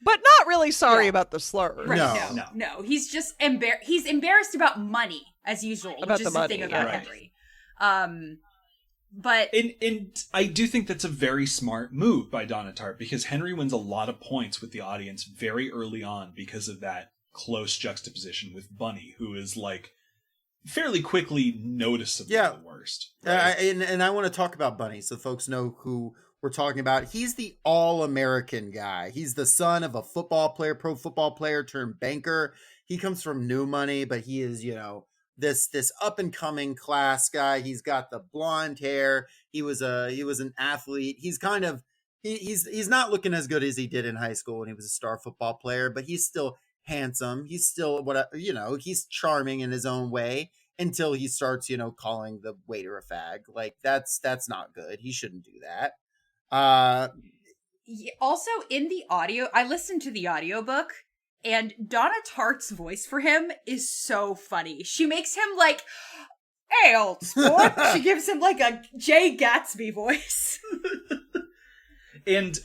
Speaker 4: But not really sorry about the slurs.
Speaker 2: Right, no. He's just he's embarrassed about money, as usual.
Speaker 4: About
Speaker 2: which
Speaker 4: the
Speaker 2: is
Speaker 4: money,
Speaker 2: the thing about
Speaker 5: yeah.
Speaker 2: Henry. But
Speaker 5: and I do think that's a very smart move by Donna Tartt, because Henry wins a lot of points with the audience very early on because of that close juxtaposition with Bunny, who is like fairly quickly noticeably the worst. Right?
Speaker 1: And I want to talk about Bunny so folks know who we're talking about. He's the all-American guy. He's the son of a football player, pro football player turned banker. He comes from new money, but he is, this up-and-coming class guy. He's got the blonde hair. He was an athlete. He's kind of he's not looking as good as he did in high school when he was a star football player, but he's still handsome. He's still he's charming in his own way until he starts, calling the waiter a fag. Like that's not good. He shouldn't do that.
Speaker 2: Also in the audio, I listened to the audiobook, and Donna Tartt's voice for him is so funny. She makes him like, hey, old sport. She gives him like a Jay Gatsby voice.
Speaker 5: And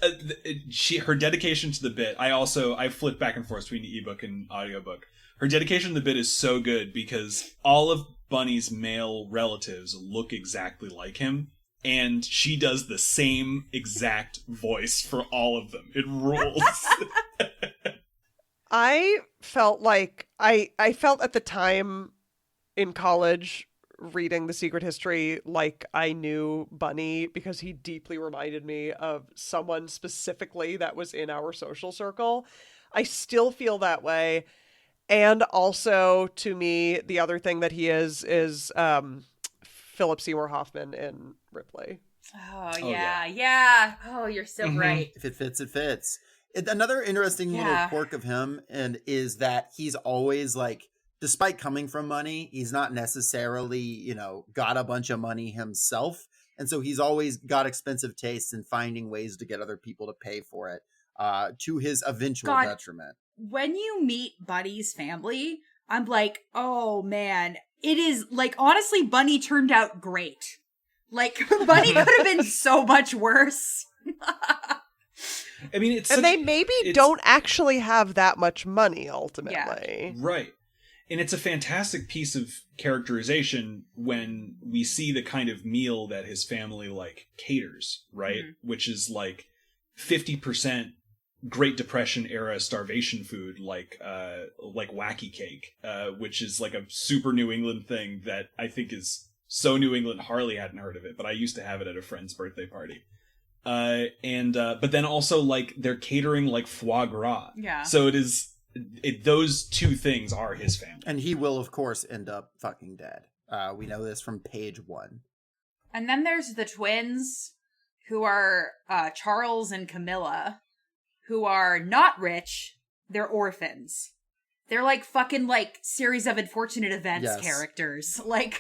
Speaker 5: her dedication to the bit, I flip back and forth between the ebook and audiobook. Her dedication to the bit is so good because all of Bunny's male relatives look exactly like him. And she does the same exact voice for all of them. It rules.
Speaker 4: I felt like I felt at the time in college reading The Secret History like I knew Bunny because he deeply reminded me of someone specifically that was in our social circle. I still feel that way. And also, to me, the other thing that he is Philip Seymour Hoffman in Ripley.
Speaker 2: Oh yeah. Oh, you're so right.
Speaker 1: If it fits, it fits. Another interesting little quirk of him is that he's always like, despite coming from money, he's not necessarily, got a bunch of money himself. And so he's always got expensive tastes and finding ways to get other people to pay for it, to his eventual detriment.
Speaker 2: When you meet Buddy's family, I'm like, oh man, it is like, honestly, Bunny turned out great. Like, Bunny could have been so much worse.
Speaker 5: I mean, it's
Speaker 4: and they maybe don't actually have that much money ultimately.
Speaker 2: Yeah.
Speaker 5: Right. And it's a fantastic piece of characterization when we see the kind of meal that his family like caters, right? Mm-hmm. Which is like 50% Great Depression era starvation food, like wacky cake, which is like a super New England thing that I think is so New England Harley hadn't heard of it, but I used to have it at a friend's birthday party. But then also like they're catering like foie gras.
Speaker 2: Yeah.
Speaker 5: So those two things are his family.
Speaker 1: And he will, of course, end up fucking dead. We know this from page 1.
Speaker 2: And then there's the twins, who are Charles and Camilla, who are not rich. They're orphans. They're like fucking like series of unfortunate events characters. Like,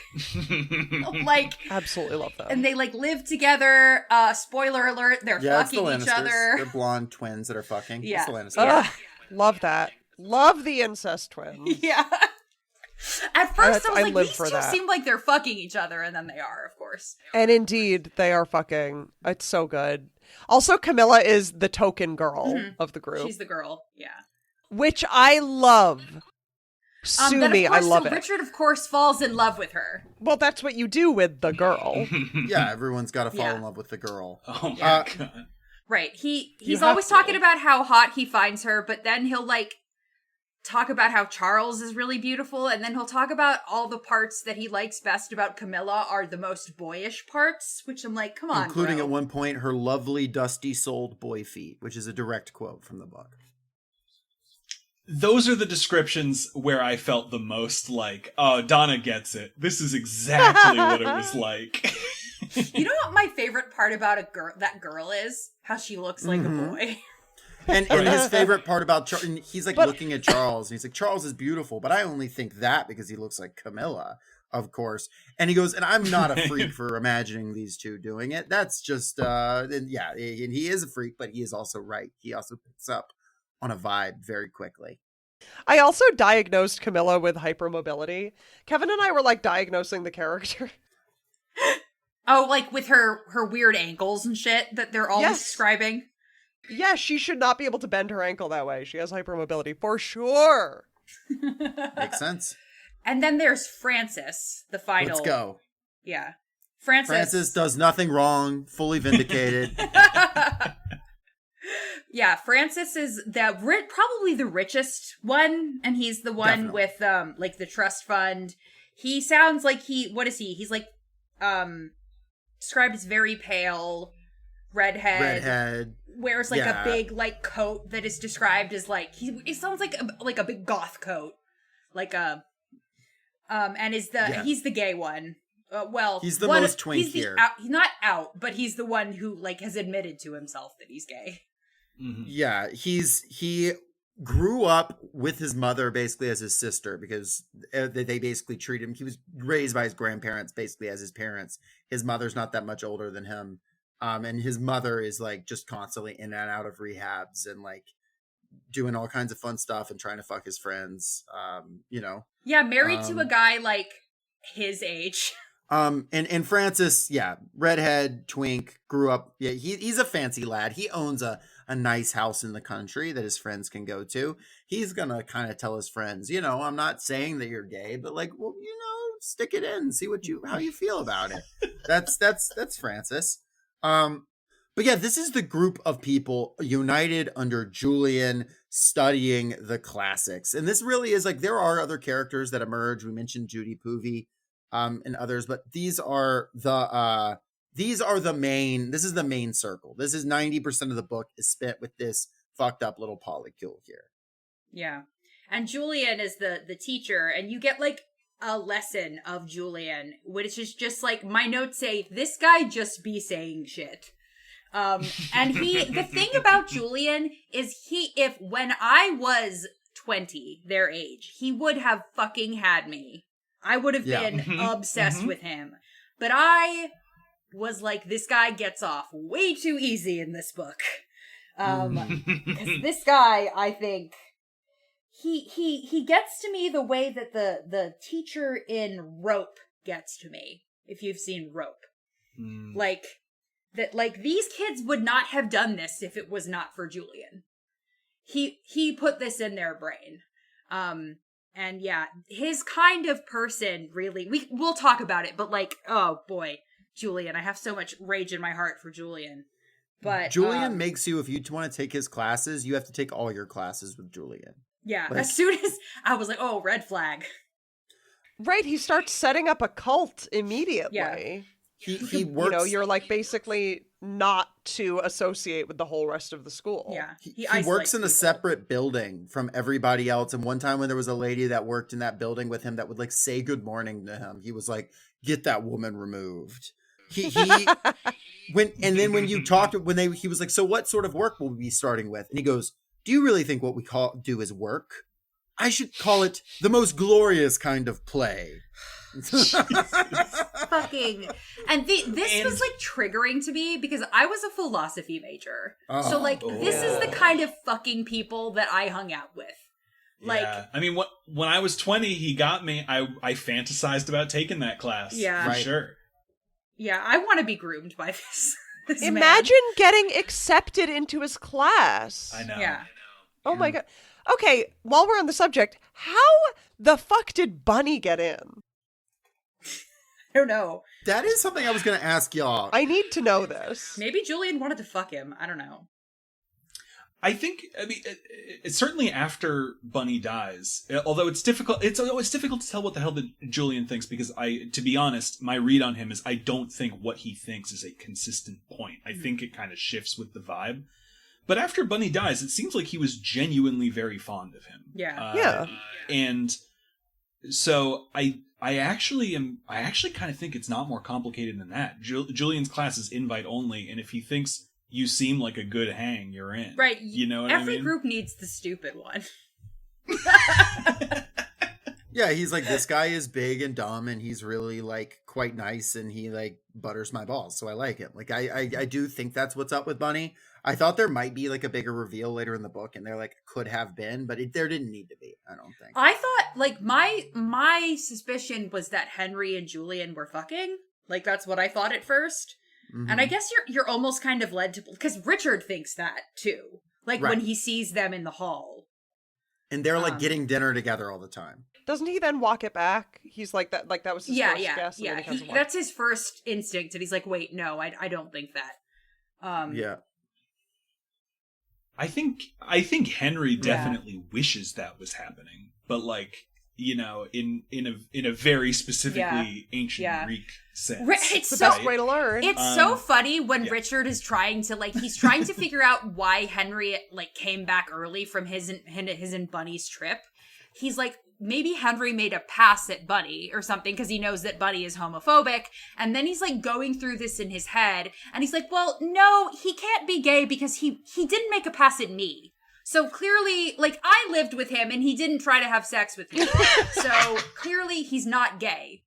Speaker 4: absolutely love them.
Speaker 2: And they like live together. Spoiler alert, they're fucking each other.
Speaker 1: They're blonde twins that are fucking.
Speaker 2: Yeah.
Speaker 1: It's the Lannisters.
Speaker 4: Love that. Love the incest twins.
Speaker 2: Yeah. At first, I was like, these two
Speaker 4: that.
Speaker 2: seem like they're fucking each other, and then they are, of course.
Speaker 4: And indeed, they are fucking. It's so good. Also, Camilla is the token girl of the group.
Speaker 2: She's the girl, yeah.
Speaker 4: Which I love. Sue me, I love it.
Speaker 2: Richard, of course, falls in love with her.
Speaker 4: Well, that's what you do with the girl.
Speaker 1: Yeah, everyone's got to fall in love with the girl.
Speaker 5: Oh my God.
Speaker 2: Right. He's always talking about how hot he finds her, but then he'll like talk about how Charles is really beautiful, and then he'll talk about all the parts that he likes best about Camilla are the most boyish parts, which I'm like, come on,
Speaker 1: including
Speaker 2: bro.
Speaker 1: At one point her lovely dusty-soled boy feet, which is a direct quote from the book.
Speaker 5: Those are the descriptions where I felt the most like, oh, Donna gets it. This is exactly what it was like.
Speaker 2: You know what my favorite part about that girl is? How she looks like a boy.
Speaker 1: And his favorite part about Charles, he's like looking at Charles, and he's like, Charles is beautiful, but I only think that because he looks like Camilla, of course. And he goes, and I'm not a freak for imagining these two doing it. That's just, and he is a freak, but he is also right. He also picks up on a vibe very quickly.
Speaker 4: I also diagnosed Camilla with hypermobility. Kevin and I were like diagnosing the character.
Speaker 2: Oh, like with her weird ankles and shit that they're always describing?
Speaker 4: Yeah, she should not be able to bend her ankle that way. She has hypermobility for sure.
Speaker 1: Makes sense.
Speaker 2: And then there's Francis, the final.
Speaker 1: Let's go.
Speaker 2: Yeah.
Speaker 1: Francis does nothing wrong, fully vindicated.
Speaker 2: Yeah, Francis is probably the richest one, and he's the one with like the trust fund. He sounds like what is he? He's like described as very pale, redhead. Wears like a big like coat that is described as like it sounds like a big goth coat, like and he's the gay one. Well,
Speaker 1: he's the most twink here.
Speaker 2: He's not out, but he's the one who like has admitted to himself that he's gay.
Speaker 5: Mm-hmm.
Speaker 1: Yeah, he grew up with his mother basically as his sister because they basically treat him. He was raised by his grandparents basically as his parents. His mother's not that much older than him. And his mother is like just constantly in and out of rehabs and like doing all kinds of fun stuff and trying to fuck his friends.
Speaker 2: Yeah, married to a guy like his age.
Speaker 1: And Francis, redhead, twink, grew up. Yeah, he's a fancy lad. He owns a nice house in the country that his friends can go to. He's gonna kind of tell his friends, I'm not saying that you're gay, but like, well, stick it in, see how you feel about it. That's Francis. But yeah, this is the group of people united under Julian studying the classics. And this really is like, there are other characters that emerge. We mentioned Judy Poovey, and others, but these are the main, this is the main circle. This is 90% of the book is spent with this fucked up little polycule here.
Speaker 2: Yeah. And Julian is the teacher, and you get like a lesson of Julian, which is just like, my notes say, this guy just be saying shit. And the thing about Julian is if when I was 20, their age, he would have fucking had me. I would have been obsessed with him. But I was like, this guy gets off way too easy in this book. Because this guy, I think, he gets to me the way that the teacher in Rope gets to me, if you've seen Rope. Like, that like these kids would not have done this if it was not for Julian. He put this in their brain. And yeah, his kind of person, really, we'll talk about it, but like, oh boy, Julian, I have so much rage in my heart for Julian. But
Speaker 1: Julian makes you, if you want to take his classes, you have to take all your classes with Julian.
Speaker 2: Yeah,
Speaker 1: like,
Speaker 2: as soon as I was like, oh, red flag.
Speaker 4: Right, he starts setting up a cult immediately.
Speaker 2: Yeah.
Speaker 1: He works.
Speaker 4: You know, you're like basically not to associate with the whole rest of the school.
Speaker 2: Yeah.
Speaker 1: He works in
Speaker 2: people.
Speaker 1: a separate building from everybody else. And one time when there was a lady that worked in that building with him that would like say good morning to him, he was like, get that woman removed. He when you talked, he was like, so what sort of work will we be starting with? And he goes, do you really think what we do is work? I should call it the most glorious kind of play.
Speaker 2: Fucking and this was like triggering to me because I was a philosophy major. So like this is the kind of fucking people that I hung out with. Like,
Speaker 5: yeah. I mean, when I was 20, he got me. I fantasized about taking that class.
Speaker 2: Yeah,
Speaker 5: for sure.
Speaker 2: Yeah, I want to be groomed by this
Speaker 4: Imagine getting accepted into his class.
Speaker 5: I know.
Speaker 2: Yeah.
Speaker 4: Oh my god. Okay, while we're on the subject, how the fuck did Bunny get in?
Speaker 2: I don't know.
Speaker 1: That is something I was going to ask y'all.
Speaker 4: I need to know this.
Speaker 2: Maybe Julian wanted to fuck him. I don't know.
Speaker 5: I mean, it's certainly after Bunny dies. Although it's difficult. It's always difficult to tell what the hell that Julian thinks because to be honest, my read on him is I don't think what he thinks is a consistent point. I think it kind of shifts with the vibe. But after Bunny dies, it seems like he was genuinely very fond of him.
Speaker 2: Yeah.
Speaker 5: And so I actually kind of think it's not more complicated than that. Julian's class is invite only, and if he thinks you seem like a good hang, you're in.
Speaker 2: Right.
Speaker 5: You know what I mean?
Speaker 2: Every group needs the stupid one.
Speaker 1: Yeah, he's like, this guy is big and dumb, and he's really like quite nice, and he like butters my balls, so I like him. Like I do think that's what's up with Bunny. I thought there might be like a bigger reveal later in the book, and there like could have been, but there didn't need to be. I don't think.
Speaker 2: I thought like my suspicion was that Henry and Julian were fucking. Like that's what I thought at first, and I guess you're almost kind of led to because Richard thinks that too. Like when he sees them in the hall,
Speaker 1: and they're like getting dinner together all the time.
Speaker 4: Doesn't he then walk it back? He's like that. Like that was his first guess. And then he
Speaker 2: that's his first instinct, and he's like, "Wait, no, I don't think that."
Speaker 1: Yeah.
Speaker 5: I think Henry definitely wishes that was happening, but like in a very specifically ancient Greek sense.
Speaker 4: It's the best way to learn.
Speaker 2: It's so funny when Richard is trying to he's trying to figure out why Henry like came back early from his and Bunny's trip. He's like, maybe Henry made a pass at Bunny or something because he knows that Bunny is homophobic. And then he's like going through this in his head. And he's like, well, no, he can't be gay because he didn't make a pass at me. So clearly, like, I lived with him and he didn't try to have sex with me. So clearly he's not gay.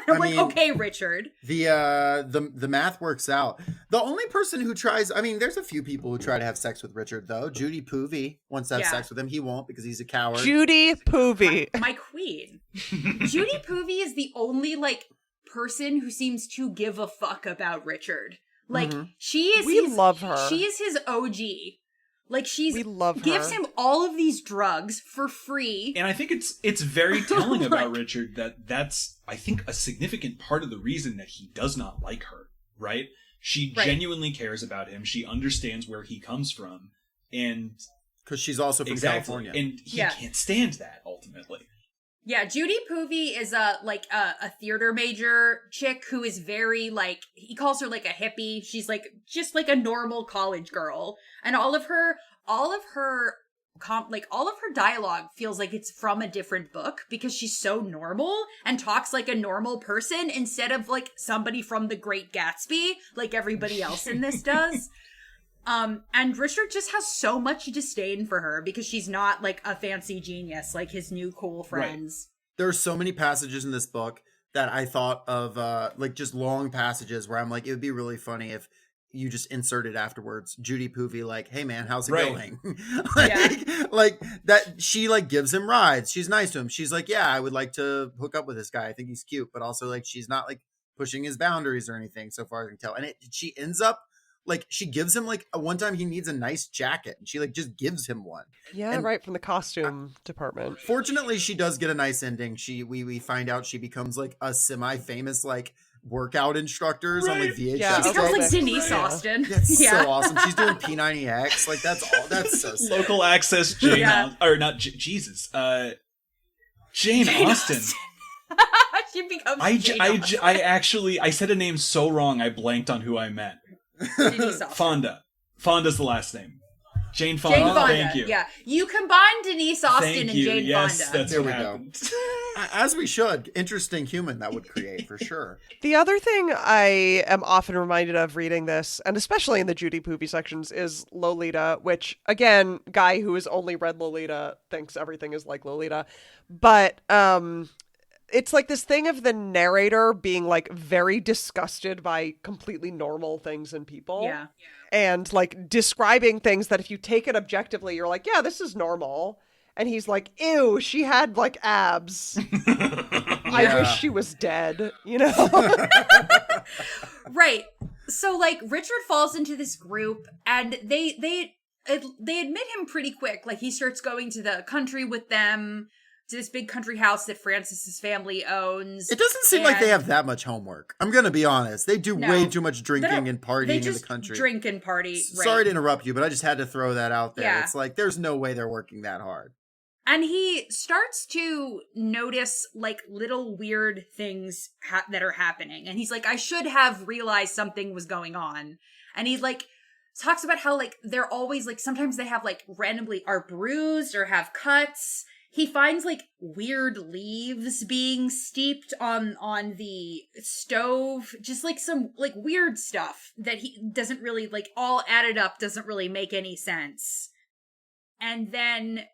Speaker 2: I'm like, okay, Richard.
Speaker 1: The math works out. The only person who tries, I mean, there's a few people who try to have sex with Richard, though. Judy Poovey wants to have sex with him. He won't because he's a coward.
Speaker 4: Judy Poovey.
Speaker 2: My queen. Judy Poovey is the only, like, person who seems to give a fuck about Richard. Like, we
Speaker 4: love her.
Speaker 2: She is his OG. Like
Speaker 4: we love her.
Speaker 2: Gives him all of these drugs for free.
Speaker 5: And I think it's very telling about Richard that's I think a significant part of the reason that he does not like her, right? She genuinely cares about him. She understands where he comes from. And
Speaker 1: because she's also from California.
Speaker 5: And he can't stand that ultimately.
Speaker 2: Yeah, Judy Poovey is a theater major chick who is very like, he calls her like a hippie. She's like just like a normal college girl, and all of her dialogue feels like it's from a different book because she's so normal and talks like a normal person instead of like somebody from The Great Gatsby like everybody else in this does. And Richard just has so much disdain for her because she's not like a fancy genius like his new cool friends.
Speaker 1: Right. There are so many passages in this book that I thought of like just long passages where I'm like, it would be really funny if you just inserted afterwards Judy Poovey like, hey man, how's it going? like that she like gives him rides. She's nice to him. She's like, yeah, I would like to hook up with this guy. I think he's cute, but also like she's not like pushing his boundaries or anything, so far as I can tell. And she ends up, like, she gives him, like, one time he needs a nice jacket, and she, like, just gives him one.
Speaker 4: Yeah,
Speaker 1: and
Speaker 4: right, from the costume department.
Speaker 1: Fortunately, she does get a nice ending. We find out she becomes, like, a semi-famous, like, workout instructors on, like, VHS.
Speaker 4: Yeah,
Speaker 2: She becomes like
Speaker 1: tapes.
Speaker 2: Denise Austin.
Speaker 1: That's so awesome. She's doing P90X. Like, that's so sick.
Speaker 5: Local access Jane, or not Jesus, Jane Austen.
Speaker 2: She becomes
Speaker 5: I actually said a name so wrong I blanked on who I meant.
Speaker 2: Denise Austin.
Speaker 5: Fonda. Fonda's the last name. Jane Fonda.
Speaker 2: Jane Fonda.
Speaker 5: Thank you.
Speaker 2: Yeah, you combine Denise Austin
Speaker 5: Thank
Speaker 2: and
Speaker 5: you.
Speaker 2: Jane
Speaker 5: Yes,
Speaker 2: Fonda.
Speaker 5: that's
Speaker 1: There
Speaker 5: what
Speaker 1: we go.
Speaker 5: happened.
Speaker 1: As we should. Interesting human that would create, for sure.
Speaker 4: The other thing I am often reminded of reading this, and especially in the Judy Poopy sections, is Lolita, which, again, guy who has only read Lolita thinks everything is like Lolita. But it's like this thing of the narrator being, like, very disgusted by completely normal things and people.
Speaker 2: Yeah.
Speaker 4: And, like, describing things that if you take it objectively, you're like, yeah, this is normal. And he's like, ew, she had, like, abs. I wish she was dead, you know?
Speaker 2: Right. So, like, Richard falls into this group, and they admit him pretty quick. Like, he starts going to the country with them, to this big country house that Francis's family owns.
Speaker 1: It doesn't seem like they have that much homework. I'm going to be honest. They do way too much drinking and partying in the country.
Speaker 2: Drink and party. Right.
Speaker 1: Sorry to interrupt you, but I just had to throw that out there.
Speaker 2: Yeah.
Speaker 1: It's like, there's no way they're working that hard.
Speaker 2: And he starts to notice, like, little weird things that are happening. And he's like, I should have realized something was going on. And he, like, talks about how, like, they're always, like, sometimes they have, like, randomly are bruised or have cuts. He finds, like, weird leaves being steeped on the stove. Just, like, some, like, weird stuff that he doesn't really, like, all added up doesn't really make any sense. And then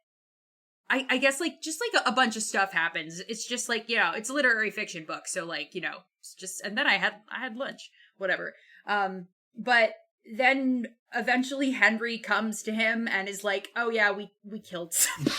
Speaker 2: I guess, like, just, like, a bunch of stuff happens. It's just, like, you know, it's a literary fiction book. So, like, you know, it's just, and then I had lunch, whatever. But then eventually Henry comes to him and is like, oh yeah, we killed someone.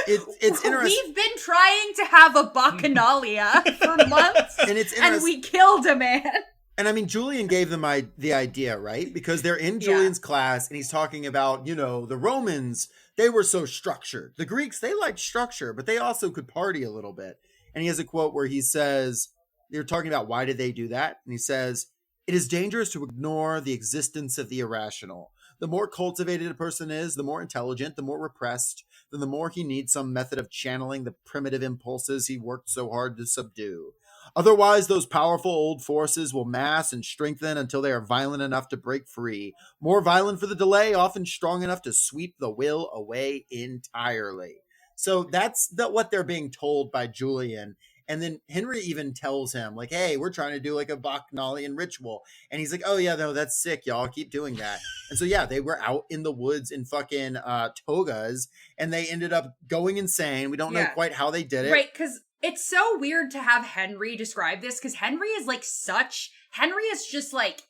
Speaker 1: It's interesting.
Speaker 2: We've been trying to have a bacchanalia for months,
Speaker 1: And it's interesting.
Speaker 2: and we killed a man.
Speaker 1: And I mean, Julian gave them the idea, right? Because they're in Julian's class and he's talking about, you know, the Romans, they were so structured. The Greeks, they liked structure, but they also could party a little bit. And he has a quote where he says, they're talking about why did they do that? And he says, it is dangerous to ignore the existence of the irrational. The more cultivated a person is, the more intelligent, the more repressed, then the more he needs some method of channeling the primitive impulses he worked so hard to subdue. Otherwise, those powerful old forces will mass and strengthen until they are violent enough to break free. More violent for the delay, often strong enough to sweep the will away entirely. So that's what they're being told by Julian. And then Henry even tells him, like, hey, we're trying to do like a Bacchanalian ritual. And he's like, oh, yeah, no, that's sick, y'all. Keep doing that. And so, yeah, they were out in the woods in fucking togas, and they ended up going insane. We don't know quite how they did it.
Speaker 2: Right, because it's so weird to have Henry describe this, because Henry is Henry is just like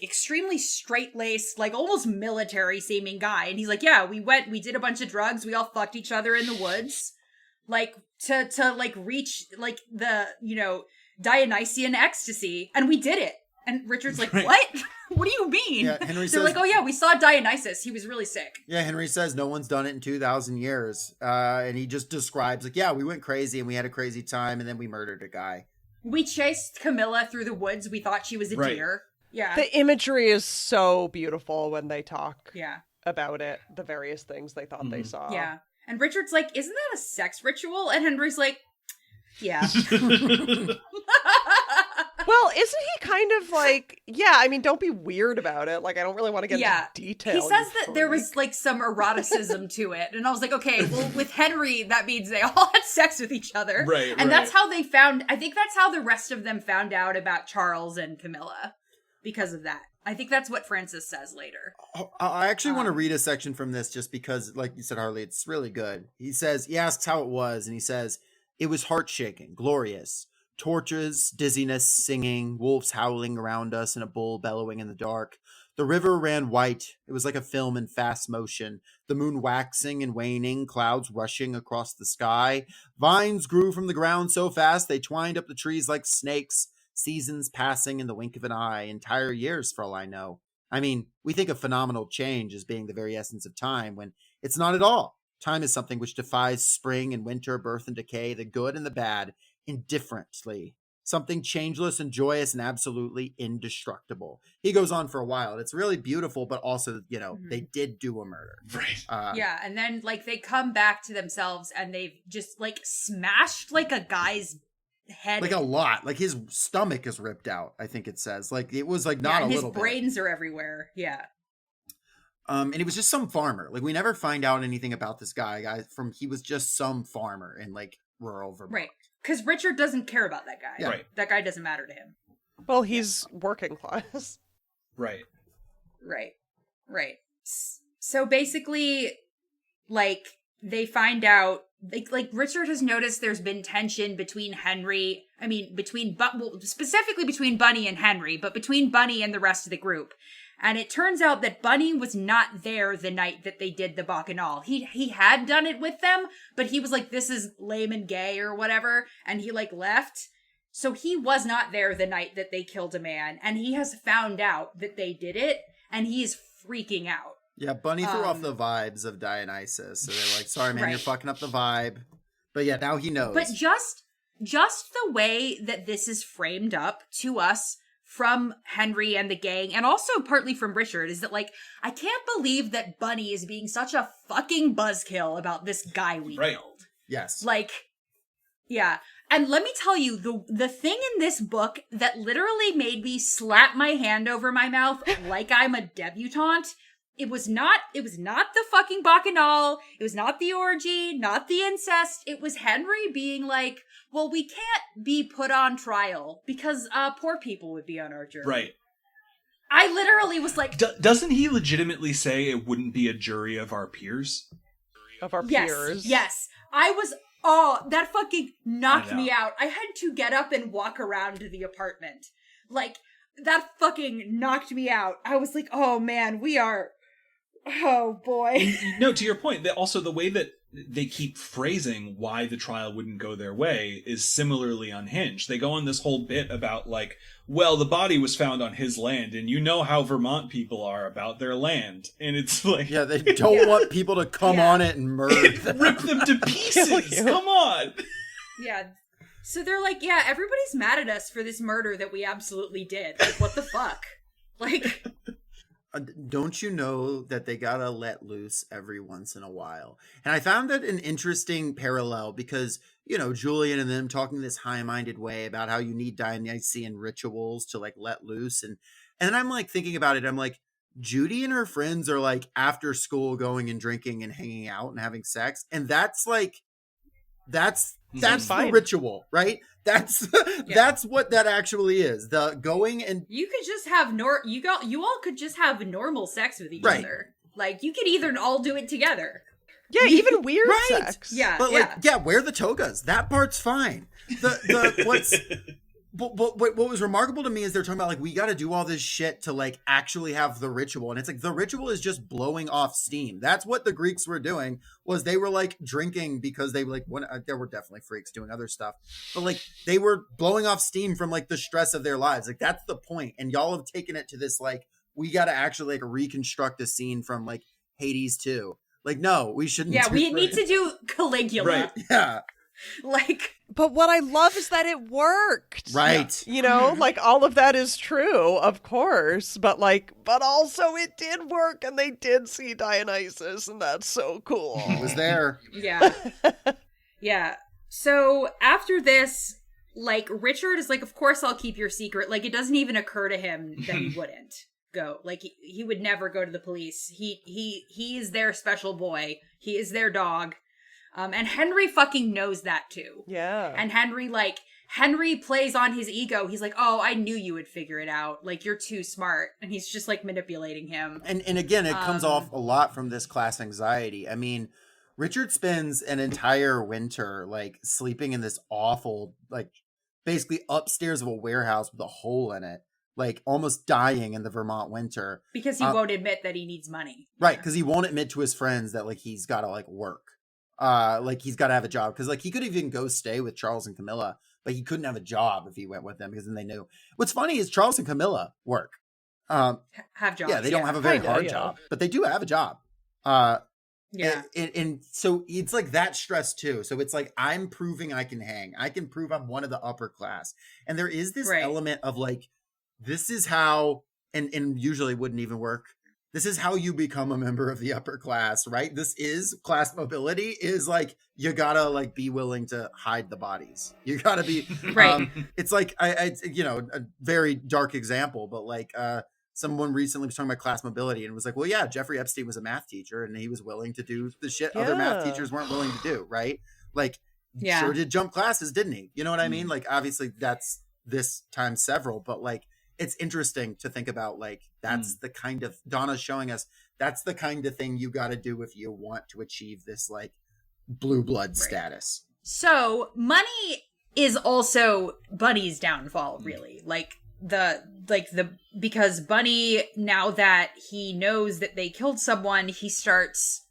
Speaker 2: extremely straight-laced, like almost military-seeming guy. And he's like, yeah, we did a bunch of drugs, we all fucked each other in the woods. Like, to like, reach, like, the, you know, Dionysian ecstasy, and we did it. And Richard's like, what? What do you mean?
Speaker 1: Yeah, Henry
Speaker 2: They're
Speaker 1: says,
Speaker 2: like, oh yeah, we saw Dionysus. He was really sick.
Speaker 1: Yeah, Henry says no one's done it in 2,000 years. And he just describes, like, yeah, we went crazy, and we had a crazy time, and then we murdered a guy.
Speaker 2: We chased Camilla through the woods. We thought she was a deer. Yeah.
Speaker 4: The imagery is so beautiful when they talk
Speaker 2: Yeah.
Speaker 4: about it, the various things they thought they saw.
Speaker 2: Yeah. And Richard's like, isn't that a sex ritual? And Henry's like, yeah.
Speaker 4: Well, isn't he kind of like, yeah, I mean, don't be weird about it. Like, I don't really want to get into detail.
Speaker 2: He says that there was like some eroticism to it. And I was like, okay, well, with Henry, that means they all had sex with each other.
Speaker 5: Right.
Speaker 2: And that's how they I think that's how the rest of them found out about Charles and Camilla, because of that. I think that's what Francis says later.
Speaker 1: I actually want to read a section from this just because, like you said, Harley, it's really good. He asks how it was, and he says, it was heart-shaking, glorious. Torches, dizziness, singing, wolves howling around us, and a bull bellowing in the dark. The river ran white. It was like a film in fast motion. The moon waxing and waning, clouds rushing across the sky. Vines grew from the ground so fast they twined up the trees like snakes. Seasons passing in the wink of an eye. Entire years, for all I know. I mean, we think of phenomenal change as being the very essence of time, when it's not at all. Time is something which defies spring and winter, birth and decay, the good and the bad, indifferently. Something changeless and joyous and absolutely indestructible. He goes on for a while. It's really beautiful, but also, they did do a murder.
Speaker 5: Right.
Speaker 2: Yeah, and then, they come back to themselves and they've just, smashed, a guy's head.
Speaker 1: A lot. His stomach is ripped out, I think it says. It was, not a little bit.
Speaker 2: His brains are everywhere. Yeah.
Speaker 1: And he was just some farmer. We never find out anything about this guy. He was just some farmer in, rural Vermont.
Speaker 2: Right. Because Richard doesn't care about that guy.
Speaker 1: Yeah.
Speaker 5: Right.
Speaker 2: That guy doesn't matter to him.
Speaker 4: Well, he's working class.
Speaker 5: Right.
Speaker 2: Right. So basically, they find out, Richard has noticed there's been tension between specifically between Bunny and Henry, but between Bunny and the rest of the group. And it turns out that Bunny was not there the night that they did the Bacchanal. He had done it with them, but he was like, this is lame and gay or whatever, and he left. So he was not there the night that they killed a man, and he has found out that they did it, and he is freaking out.
Speaker 1: Yeah, Bunny threw off the vibes of Dionysus. So they're like, sorry, man,
Speaker 2: Right.
Speaker 1: you're fucking up the vibe. But yeah, now he knows.
Speaker 2: But just the way that this is framed up to us from Henry and the gang, and also partly from Richard, is that, I can't believe that Bunny is being such a fucking buzzkill about this guy we killed.
Speaker 1: Yes.
Speaker 2: Yeah. And let me tell you, the thing in this book that literally made me slap my hand over my mouth like I'm a debutante, it was not the fucking Bacchanal, it was not the orgy, not the incest, it was Henry being like, well, we can't be put on trial because poor people would be on our jury.
Speaker 5: Right.
Speaker 2: I literally was like...
Speaker 5: Doesn't he legitimately say it wouldn't be a jury of our peers?
Speaker 4: Of our peers.
Speaker 2: Yes. I was... Oh, that fucking knocked me out. I had to get up and walk around the apartment. That fucking knocked me out. I was like, oh man, we are... Oh boy.
Speaker 5: No, to your point, also the way that they keep phrasing why the trial wouldn't go their way is similarly unhinged. They go on this whole bit about well, the body was found on his land, and you know how Vermont people are about their land. And it's
Speaker 1: yeah, they don't want people to come on it and murder them.
Speaker 5: Rip them to pieces! Come on!
Speaker 2: Yeah. So they're like, yeah, everybody's mad at us for this murder that we absolutely did. What the fuck?
Speaker 1: Don't you know that they gotta let loose every once in a while? And I found that an interesting parallel because, Julian and them talking this high-minded way about how you need Dionysian rituals to let loose. And then I'm thinking about it. I'm like, Judy and her friends are after school going and drinking and hanging out and having sex. And that's the ritual, right? That's what that actually is. The going and
Speaker 2: you could just have you all could just have normal sex with each other. You could either all do it together.
Speaker 4: Yeah, even weird sex.
Speaker 2: Yeah,
Speaker 1: but wear the togas. That part's fine. But what was remarkable to me is they're talking about we got to do all this shit to actually have the ritual, and it's the ritual is just blowing off steam. That's what the Greeks were doing. Was they were drinking because they there were definitely freaks doing other stuff, but they were blowing off steam from the stress of their lives. That's the point, and y'all have taken it to this we got to actually reconstruct a scene from Hades 2. No, we shouldn't.
Speaker 2: Yeah, we need to do Caligula.
Speaker 1: Right? Yeah.
Speaker 4: But what I love is that it worked.
Speaker 1: Right.
Speaker 4: All of that is true, of course, but also it did work and they did see Dionysus and that's so cool.
Speaker 1: He was there.
Speaker 2: Yeah. Yeah. So after this, Richard is of course I'll keep your secret. It doesn't even occur to him that he wouldn't go. He would never go to the police. He is their special boy. He is their dog. And Henry fucking knows that too.
Speaker 4: Yeah.
Speaker 2: And Henry plays on his ego. He's like, oh, I knew you would figure it out. You're too smart. And he's just manipulating him.
Speaker 1: And again, it comes off a lot from this class anxiety. I mean, Richard spends an entire winter sleeping in this awful, basically upstairs of a warehouse with a hole in it. like almost dying in the Vermont winter.
Speaker 2: Because he won't admit that he needs money.
Speaker 1: Right, because he won't admit to his friends that like he's got to like work. Like he's got to have a job, because like he could even go stay with Charles and Camilla, but he couldn't have a job if he went with them, because then they knew. What's funny is Charles and Camilla work.
Speaker 2: Have jobs.
Speaker 1: Yeah, they don't have a very hard job, but they do have a job.
Speaker 2: Yeah.
Speaker 1: And so it's like that stress too. So it's like, I'm proving I can hang. I can prove I'm one of the upper class. And there is this element of like, this is how, and usually wouldn't even work. This is how you become a member of the upper class, right? This is class mobility, is like, you gotta like be willing to hide the bodies. You gotta be,
Speaker 2: right.
Speaker 1: It's like, I, you know, a very dark example, but like, someone recently was talking about class mobility and was like, well, yeah, Jeffrey Epstein was a math teacher and he was willing to do the shit other math teachers weren't willing to do, right? Like, sure did jump classes, didn't he? You know what I mean? Like, obviously that's this time several, but like, it's interesting to think about, like, that's the kind of, Donna's showing us, that's the kind of thing you got to do if you want to achieve this, like, blue blood status.
Speaker 2: So, money is also Bunny's downfall, really. Because Bunny, now that he knows that they killed someone, he starts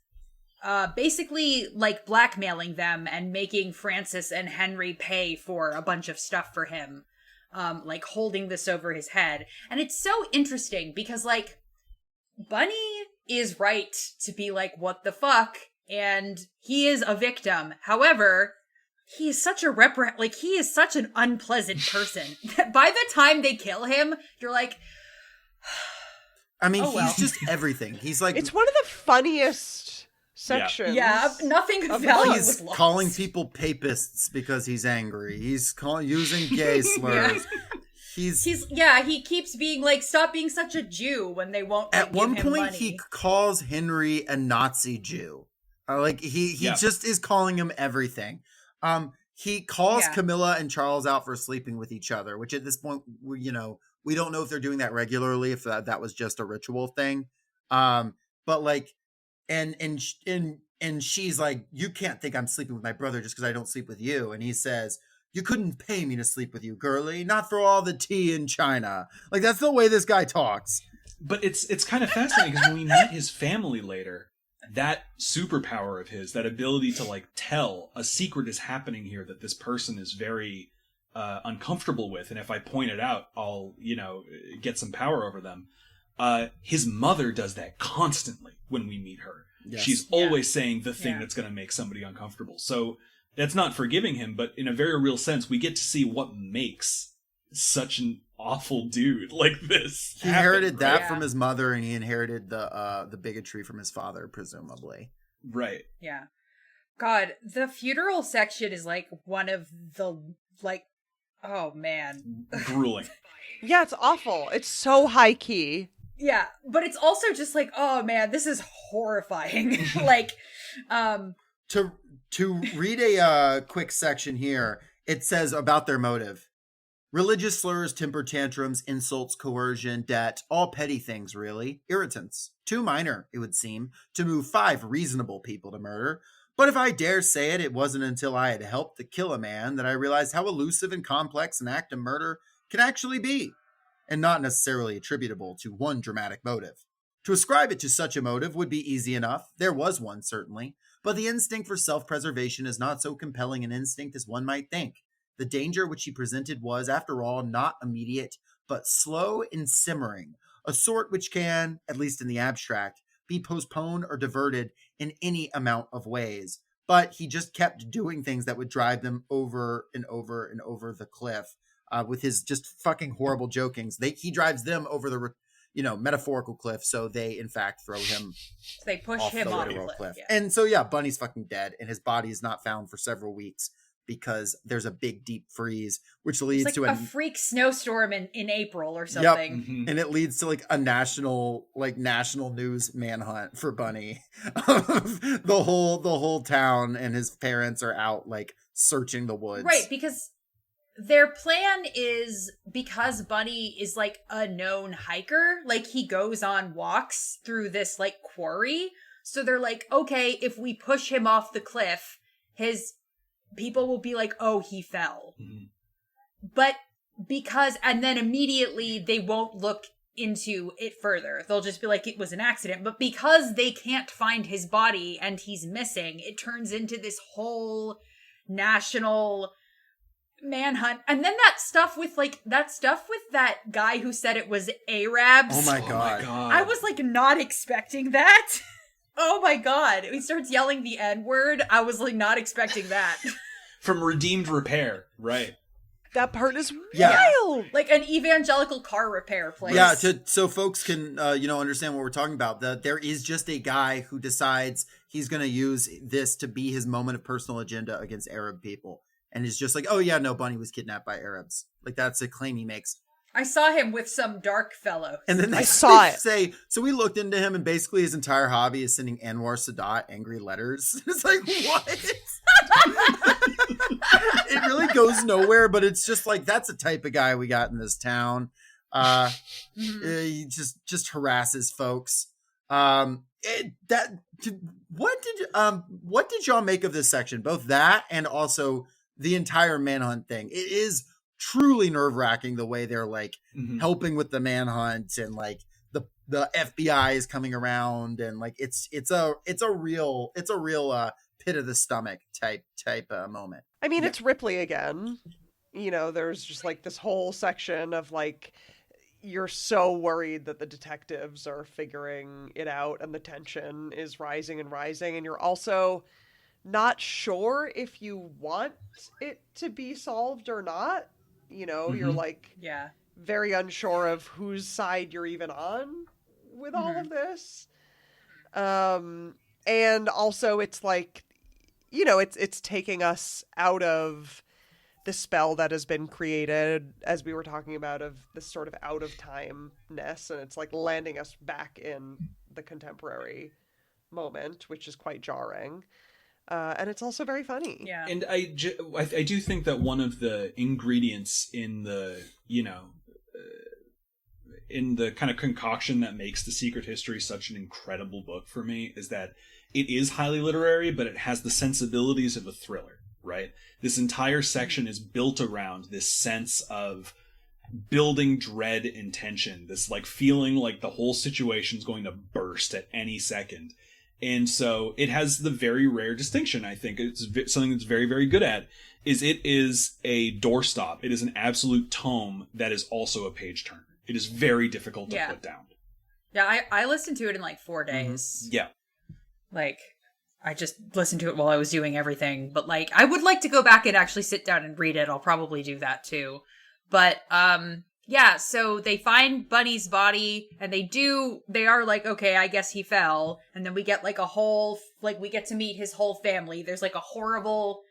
Speaker 2: basically like blackmailing them and making Francis and Henry pay for a bunch of stuff for him, like holding this over his head. And it's so interesting because like Bunny is right to be like, what the fuck? And he is a victim. However, he is such a he is such an unpleasant person that by the time they kill him, you're like,
Speaker 1: I mean, he's just everything. He's like,
Speaker 4: it's one of the funniest sections.
Speaker 2: Yeah, nothing of value was
Speaker 1: He's
Speaker 2: lost.
Speaker 1: calling people papists because he's angry. He's using gay slurs.
Speaker 2: He keeps being like, stop being such a Jew when they won't. Like,
Speaker 1: at one
Speaker 2: give him
Speaker 1: point,
Speaker 2: money.
Speaker 1: he calls Henry a Nazi Jew. Like he just is calling him everything. He calls Camilla and Charles out for sleeping with each other, which at this point, we don't know if they're doing that regularly, if that was just a ritual thing. But like, and she's like, you can't think I'm sleeping with my brother just because I don't sleep with you. And he says, you couldn't pay me to sleep with you, girlie, not for all the tea in China. Like, that's the way this guy talks.
Speaker 5: But it's kind of fascinating because when we meet his family later, that superpower of his, that ability to like tell a secret is happening here that this person is very uncomfortable with, and if I point it out, I'll get some power over them. His mother does that constantly when we meet her. Yes. She's always saying the thing that's going to make somebody uncomfortable. So that's not forgiving him, but in a very real sense, we get to see what makes such an awful dude like this.
Speaker 1: He inherited that from his mother, and he inherited the bigotry from his father, presumably.
Speaker 5: Right.
Speaker 2: Yeah. God, the funeral section is like one of the like, oh man,
Speaker 5: grueling.
Speaker 4: Yeah, it's awful. It's so high key.
Speaker 2: Yeah, but it's also just like, oh man, this is horrifying. Like,
Speaker 1: to read a quick section here, it says about their motive. Religious slurs, temper tantrums, insults, coercion, debt, all petty things, really. Irritants. Too minor, it would seem, to move 5 reasonable people to murder. But if I dare say it, it wasn't until I had helped to kill a man that I realized how elusive and complex an act of murder can actually be, and not necessarily attributable to one dramatic motive. To ascribe it to such a motive would be easy enough. There was one, certainly. But the instinct for self-preservation is not so compelling an instinct as one might think. The danger which he presented was, after all, not immediate, but slow and simmering, a sort which can, at least in the abstract, be postponed or diverted in any amount of ways. But he just kept doing things that would drive them over and over and over the cliff with his just fucking horrible jokings. He drives them over the metaphorical cliff, so they in fact throw him.
Speaker 2: So they push him off the cliff. Yeah.
Speaker 1: And so Bunny's fucking dead, and his body is not found for several weeks because there's a big deep freeze, which leads to
Speaker 2: a freak snowstorm in April or something.
Speaker 1: Yep. Mm-hmm. And it leads to like a national news manhunt for Bunny. the whole town and his parents are out like searching the woods.
Speaker 2: Right, because their plan is, because Bunny is like a known hiker, like he goes on walks through this like quarry. So they're like, okay, if we push him off the cliff, his people will be like, oh, he fell. Mm-hmm. But and then immediately they won't look into it further. They'll just be like, it was an accident. But because they can't find his body and he's missing, it turns into this whole national manhunt. And then that stuff with that guy who said it was Arabs.
Speaker 1: Oh my god.
Speaker 2: I was like not expecting that. Oh my god. He starts yelling the N-word. I was like not expecting that.
Speaker 5: From Redeemed Repair, right.
Speaker 4: That part is
Speaker 1: Yeah.
Speaker 4: wild.
Speaker 2: Like an evangelical car repair place.
Speaker 1: Yeah, so folks can understand what we're talking about. There is just a guy who decides he's going to use this to be his moment of personal agenda against Arab people, and is just like, oh yeah, no, Bunny was kidnapped by Arabs. Like that's a claim he makes.
Speaker 2: I saw him with some dark fellow.
Speaker 1: And then
Speaker 4: I saw it.
Speaker 1: Say, so we looked into him, and basically his entire hobby is sending Anwar Sadat angry letters. It's like, what? It really goes nowhere, but it's just like, that's the type of guy we got in this town. He just harasses folks. What did y'all make of this section? Both that and also the entire manhunt thing. It is truly nerve-wracking the way they're like helping with the manhunt, and like the FBI is coming around, and like it's a real pit of the stomach type moment.
Speaker 4: I mean, it's Ripley again. There's just like this whole section of like, you're so worried that the detectives are figuring it out and the tension is rising and rising, and you're also not sure if you want it to be solved or not. You're like very unsure of whose side you're even on with all of this. And also it's like, it's taking us out of the spell that has been created, as we were talking about, of this sort of out of time-ness, and it's like landing us back in the contemporary moment, which is quite jarring. And it's also very funny.
Speaker 2: Yeah.
Speaker 5: And I do think that one of the ingredients in the, in the kind of concoction that makes The Secret History such an incredible book for me is that it is highly literary, but it has the sensibilities of a thriller, right? This entire section is built around this sense of building dread and tension, this like feeling like the whole situation's going to burst at any second. And so it has the very rare distinction, I think it's something that's very, very good at, is it is a doorstop. It is an absolute tome that is also a page turner. It is very difficult to put down.
Speaker 2: Yeah, I listened to it in like 4 days.
Speaker 5: Yeah.
Speaker 2: Like, I just listened to it while I was doing everything. But like, I would like to go back and actually sit down and read it. I'll probably do that too. But, yeah, so they find Bunny's body, and they are like, okay, I guess he fell. And then we get like we get to meet his whole family. There's like a horrible,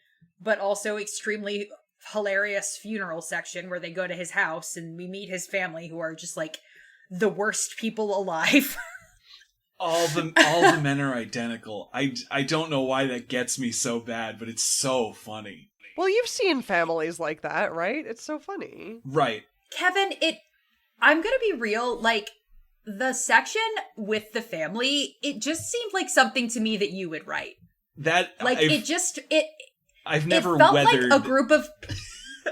Speaker 2: but also extremely hilarious funeral section where they go to his house, and we meet his family, who are just like the worst people alive.
Speaker 5: All the men are identical. I don't know why that gets me so bad, but it's so funny.
Speaker 4: Well, you've seen families like that, right? It's so funny.
Speaker 5: Right.
Speaker 2: Kevin, I'm gonna be real, like, the section with the family, it just seemed like something to me that you would write.
Speaker 5: I've never
Speaker 2: it felt
Speaker 5: weathered
Speaker 2: like a group of...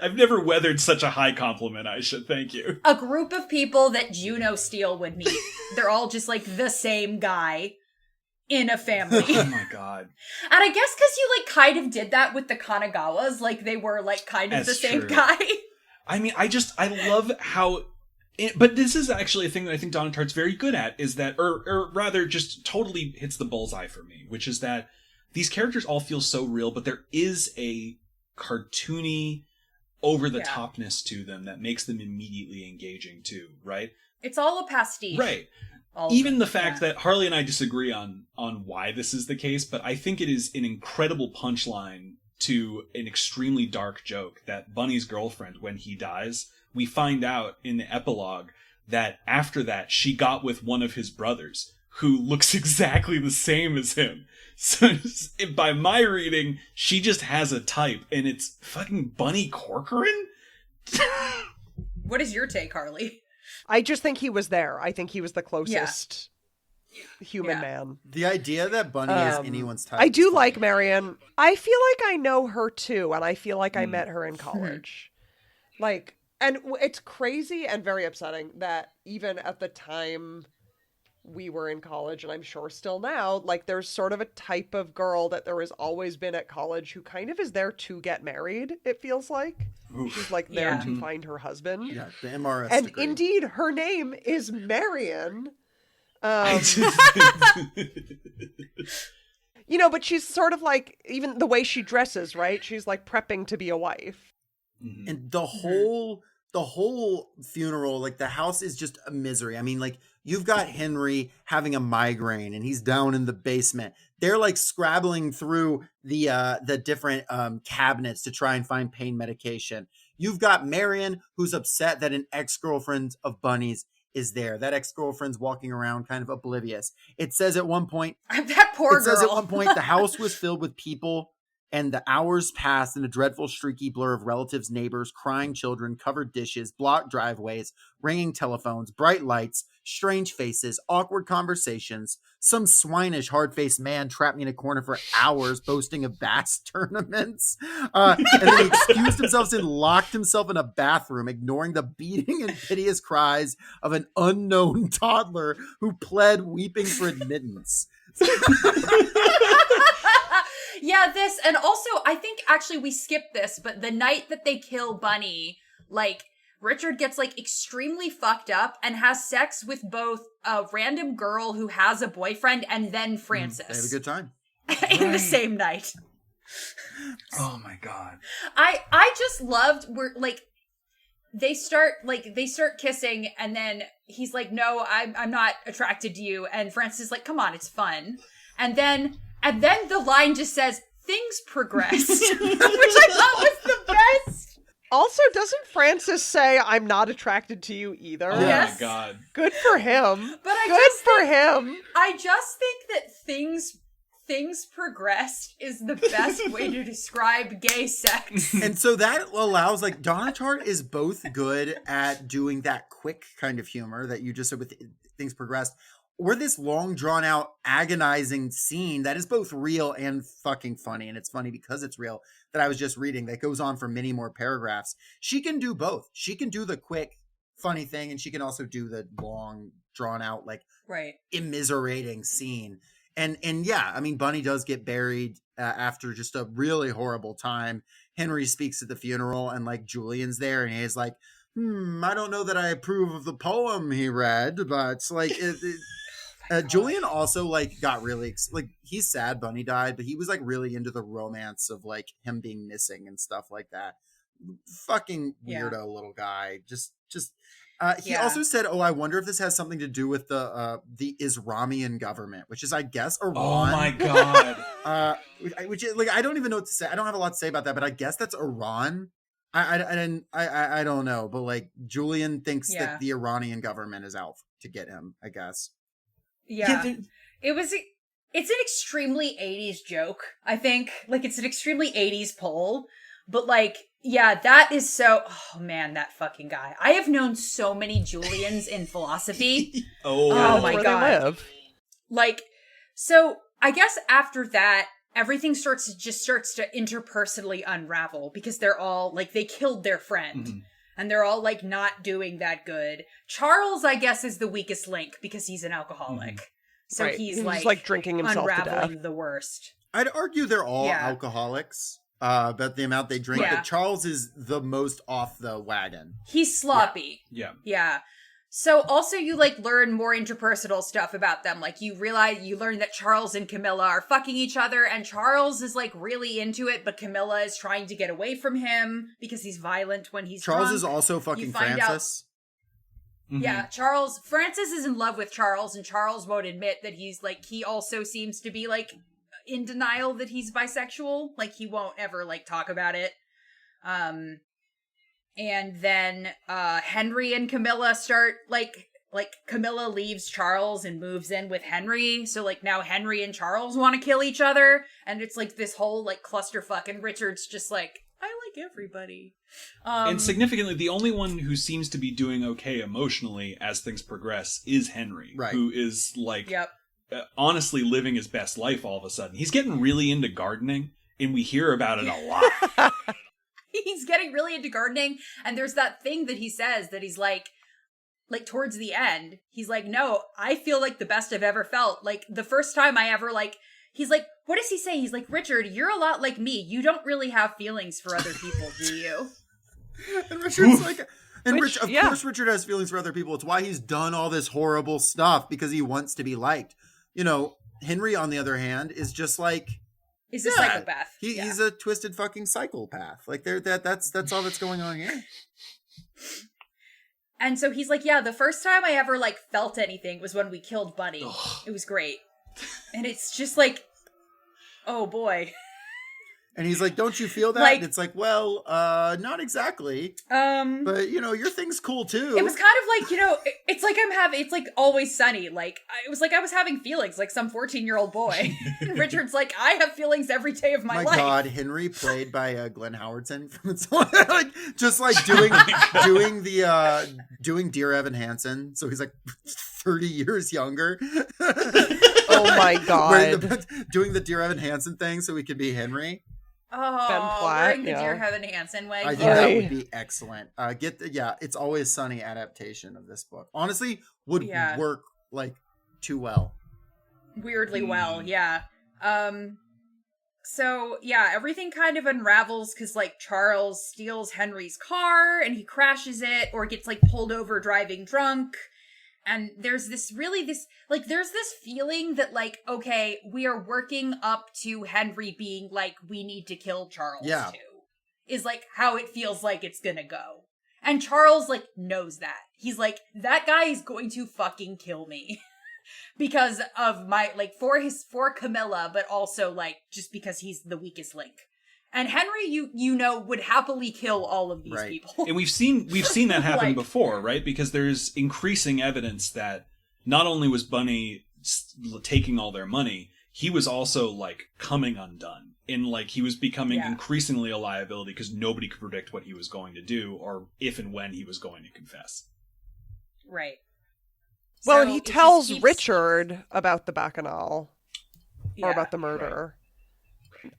Speaker 5: I've never weathered such a high compliment, Aysha. Thank you.
Speaker 2: A group of people that Juno Steele would meet. They're all just, like, the same guy in a family.
Speaker 5: Oh my god.
Speaker 2: And I guess because you, like, kind of did that with the Kanagawas, like, they were, like, kind of
Speaker 5: That's
Speaker 2: the same
Speaker 5: true.
Speaker 2: guy.
Speaker 5: I mean, I love how... but this is actually a thing that I think Donna Tartt's very good at, is that, or rather just totally hits the bullseye for me, which is that these characters all feel so real, but there is a cartoony, over-the-topness to them that makes them immediately engaging too, right?
Speaker 2: It's all a pastiche.
Speaker 5: Right. Even the fact that Harley and I disagree on why this is the case, but I think it is an incredible punchline to an extremely dark joke that Bunny's girlfriend, when he dies, we find out in the epilogue that after that she got with one of his brothers who looks exactly the same as him. So by my reading, she just has a type, and it's fucking Bunny Corcoran?
Speaker 2: What is your take, Harley?
Speaker 4: I just think he was there. I think he was the closest human man.
Speaker 1: The idea that Bunny is anyone's type.
Speaker 4: I do like Marion. I feel like I know her too, and I feel like I met her in college. Like, And it's crazy and very upsetting that even at the time we were in college, and I'm sure still now, like there's sort of a type of girl that there has always been at college who kind of is there to get married, it feels like.
Speaker 5: Oof.
Speaker 4: She's like there to find her husband.
Speaker 1: Yeah, the MRS
Speaker 4: And
Speaker 1: degree.
Speaker 4: indeed, her name is Marion. You know, but she's sort of like, even the way she dresses, right? She's like prepping to be a wife.
Speaker 1: And the whole funeral, like the house is just a misery. I mean, like you've got Henry having a migraine and he's down in the basement. They're like scrabbling through the different cabinets to try and find pain medication. You've got Marion, who's upset that an ex-girlfriend of Bunny's is there. That ex-girlfriend's walking around kind of oblivious. It says at one point,
Speaker 2: That poor girl.
Speaker 1: It says at one point, the house was filled with people, and the hours passed in a dreadful streaky blur of relatives, neighbors, crying children, covered dishes, blocked driveways, ringing telephones, bright lights, strange faces, awkward conversations. Some swinish, hard-faced man trapped me in a corner for hours boasting of bass tournaments. And then he excused himself and locked himself in a bathroom, ignoring the beating and piteous cries of an unknown toddler who pled weeping for admittance.
Speaker 2: Yeah, this, and also, I think actually we skipped this, but the night that they kill Bunny, like, Richard gets, like, extremely fucked up and has sex with both a random girl who has a boyfriend and then Francis.
Speaker 1: They have a good time.
Speaker 2: In the same night.
Speaker 5: Oh my god.
Speaker 2: I just loved, they start kissing, and then he's like, no, I'm not attracted to you, and Francis is like, come on, it's fun. And then the line just says, things progressed, which I thought was the best.
Speaker 4: Also, doesn't Francis say, I'm not attracted to you either?
Speaker 5: Oh
Speaker 2: Yes.
Speaker 5: my god.
Speaker 4: Good for him.
Speaker 2: But
Speaker 4: him.
Speaker 2: I just think that things progressed is the best way to describe gay sex.
Speaker 1: And so that allows, like, Donna Tartt is both good at doing that quick kind of humor that you just said with things progressed, or this long drawn out agonizing scene that is both real and fucking funny. And it's funny because it's real, that I was just reading, that goes on for many more paragraphs. She can do both. She can do the quick funny thing, and she can also do the long drawn out, like,
Speaker 2: Right.
Speaker 1: immiserating scene. And yeah, I mean, Bunny does get buried after just a really horrible time. Henry speaks at the funeral, and like Julian's there, and he's like, I don't know that I approve of the poem he read, but like Julian also like got really like, he's sad Bunny died, but he was like really into the romance of like him being missing and stuff like that. Fucking weirdo little guy. He also said, I wonder if this has something to do with the Iranian government, which is, I guess, Iran.
Speaker 5: Oh my god.
Speaker 1: Which like, I don't even know what to say. I don't have a lot to say about that, but I guess that's Iran. I don't know, but like Julian thinks that the Iranian government is out to get him, I guess.
Speaker 2: Yeah. It's an extremely 80s joke, I think. Like, it's an extremely 80s pull. But, like, yeah, that is so... Oh, man, that fucking guy. I have known so many Julians in philosophy. Oh my God.
Speaker 4: They live.
Speaker 2: Like, so, I guess after that, everything starts to interpersonally unravel. Because they're all, like, they killed their friend. Mm-hmm. And they're all, like, not doing that good. Charles, I guess, is the weakest link because he's an alcoholic. Mm-hmm. So
Speaker 4: right.
Speaker 2: he's
Speaker 4: like drinking himself to
Speaker 2: unraveling
Speaker 4: death.
Speaker 2: the worst.
Speaker 1: I'd argue they're all alcoholics, about the amount they drink.
Speaker 2: Yeah.
Speaker 1: But Charles is the most off the wagon.
Speaker 2: He's sloppy. Yeah. So also you like learn more interpersonal stuff about them. Like you learn that Charles and Camilla are fucking each other, and Charles is like really into it, but Camilla is trying to get away from him because he's violent when he's
Speaker 1: Charles
Speaker 2: drunk.
Speaker 1: is also fucking Francis.
Speaker 2: Yeah, Francis is in love with Charles, and Charles won't admit that he's like, he also seems to be like in denial that he's bisexual. Like he won't ever like talk about it. And then Henry and Camilla start like Camilla leaves Charles and moves in with Henry. So like now Henry and Charles want to kill each other, and it's like this whole like clusterfuck, and Richard's just like, I like everybody.
Speaker 5: And significantly, the only one who seems to be doing okay emotionally as things progress is Henry,
Speaker 1: right?
Speaker 5: Who is like honestly living his best life all of a sudden. He's getting really into gardening, and we hear about it a lot.
Speaker 2: he's getting really into gardening, and there's that thing that he says that he's like towards the end, he's like, no, I feel like the best I've ever felt. Like the first time I ever he's like, what does he say? He's like, Richard, you're a lot like me. You don't really have feelings for other people, do you?
Speaker 1: And Richard's like, of course Richard has feelings for other people. It's why he's done all this horrible stuff, because he wants to be liked. Henry, on the other hand, is just like,
Speaker 2: he's a psychopath.
Speaker 1: He's a twisted fucking psychopath. Like that's all that's going on here.
Speaker 2: And so he's like, yeah, the first time I ever felt anything was when we killed Bunny. Ugh. It was great. And it's just like, oh boy.
Speaker 1: And he's like, don't you feel that? And it's like, well, not exactly. But your thing's cool too.
Speaker 2: It was kind of like, it's like it's like Always Sunny. Like, it was like I was having feelings like some 14-year-old boy. And Richard's like, I have feelings every day of my life.
Speaker 1: My God, Henry, played by Glenn Howardson from It's just like doing Dear Evan Hansen. So he's like 30 years younger.
Speaker 4: Oh my God.
Speaker 1: Doing the Dear Evan Hansen thing so he could be Henry.
Speaker 2: Oh,
Speaker 4: Ben Platt,
Speaker 2: wearing the Dear Evan Hansen way.
Speaker 1: I think that would be excellent. It's Always Sunny adaptation of this book. Honestly, would work too well.
Speaker 2: Weirdly well, yeah. So yeah, everything kind of unravels because Charles steals Henry's car and he crashes it or gets pulled over driving drunk. And there's this feeling that okay, we are working up to Henry being we need to kill Charles too. Is how it feels like it's gonna go. And Charles knows that. He's like, that guy is going to fucking kill me. Because of my for Camilla, but also just because he's the weakest link. And Henry, would happily kill all of these people.
Speaker 5: And we've seen that happen before, right? Because there's increasing evidence that not only was Bunny taking all their money, he was also coming undone. And he was becoming increasingly a liability because nobody could predict what he was going to do or if and when he was going to confess.
Speaker 2: Right.
Speaker 4: Well, and he tells Richard about the Bacchanal or about the murder.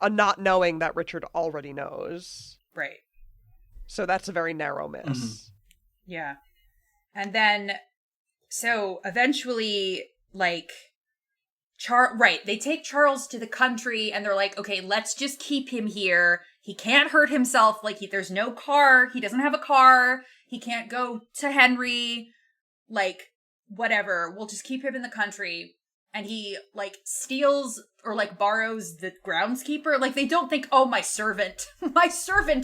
Speaker 4: Not knowing that Richard already knows.
Speaker 2: Right.
Speaker 4: So that's a very narrow miss.
Speaker 5: Mm-hmm.
Speaker 2: Yeah. And then, so eventually, they take Charles to the country and they're like, okay, let's just keep him here. He can't hurt himself. There's no car. He doesn't have a car. He can't go to Henry. Whatever. We'll just keep him in the country. And he, steals or, borrows the groundskeeper. They don't think, oh, my servant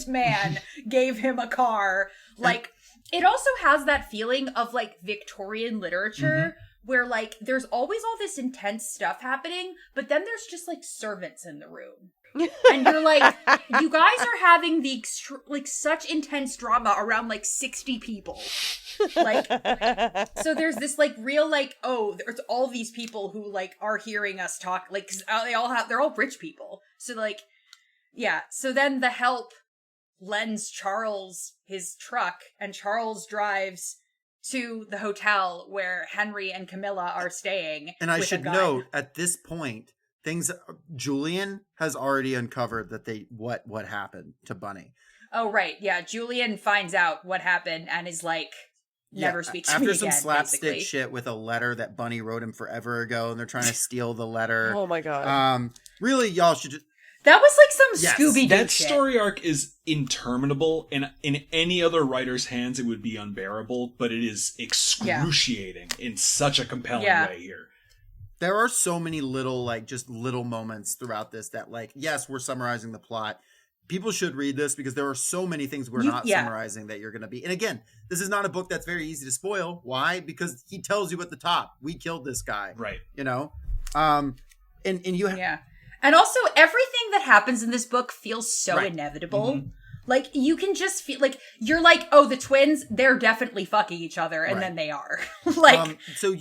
Speaker 2: man gave him a car. It also has that feeling of, Victorian literature, where, there's always all this intense stuff happening, but then there's just, servants in the room. And you're like, you guys are having the, such intense drama around, 60 people. So there's this real oh, there's all these people who are hearing us talk cause they're all rich people. So so then the help lends Charles his truck and Charles drives to the hotel where Henry and Camilla are staying.
Speaker 1: And I should note at this point, Julian has already uncovered that what happened to Bunny.
Speaker 2: Oh right, yeah. Julian finds out what happened and is never speak to me again.
Speaker 1: After some slapstick
Speaker 2: basically.
Speaker 1: shit with a letter that Bunny wrote him forever ago, and they're trying to steal the letter.
Speaker 4: Oh my God.
Speaker 1: Really, y'all should just...
Speaker 2: That was some Scooby-Doo
Speaker 5: That
Speaker 2: shit.
Speaker 5: story arc is interminable, and in any other writer's hands it would be unbearable, but it is excruciating in such a compelling way here.
Speaker 1: There are so many little, just little moments throughout this that, yes, we're summarizing the plot. People should read this because there are so many things we're not summarizing that you're going to be. And again, this is not a book that's very easy to spoil. Why? Because he tells you at the top, we killed this guy.
Speaker 5: Right.
Speaker 1: And you have...
Speaker 2: Yeah. And also, everything that happens in this book feels so inevitable. Mm-hmm. You can just feel, you're oh, the twins, they're definitely fucking each other, and then they are.
Speaker 1: So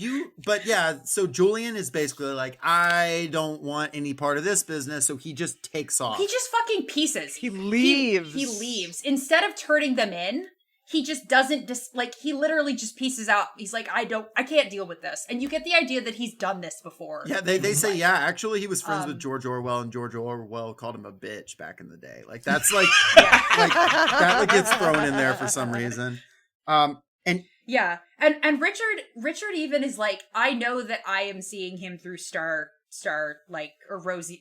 Speaker 1: Julian is basically I don't want any part of this business, so he just takes off.
Speaker 2: He just fucking pieces.
Speaker 4: He leaves.
Speaker 2: He leaves. Instead of turning them in, he just doesn't he literally just pieces out. He's like, I can't deal with this. And you get the idea that he's done this before.
Speaker 1: Yeah, they say, yeah, actually he was friends with George Orwell, and George Orwell called him a bitch back in the day. Like, that's like, like that like gets thrown in there for some reason. And
Speaker 2: yeah. And Richard even is like, I know that I am seeing him through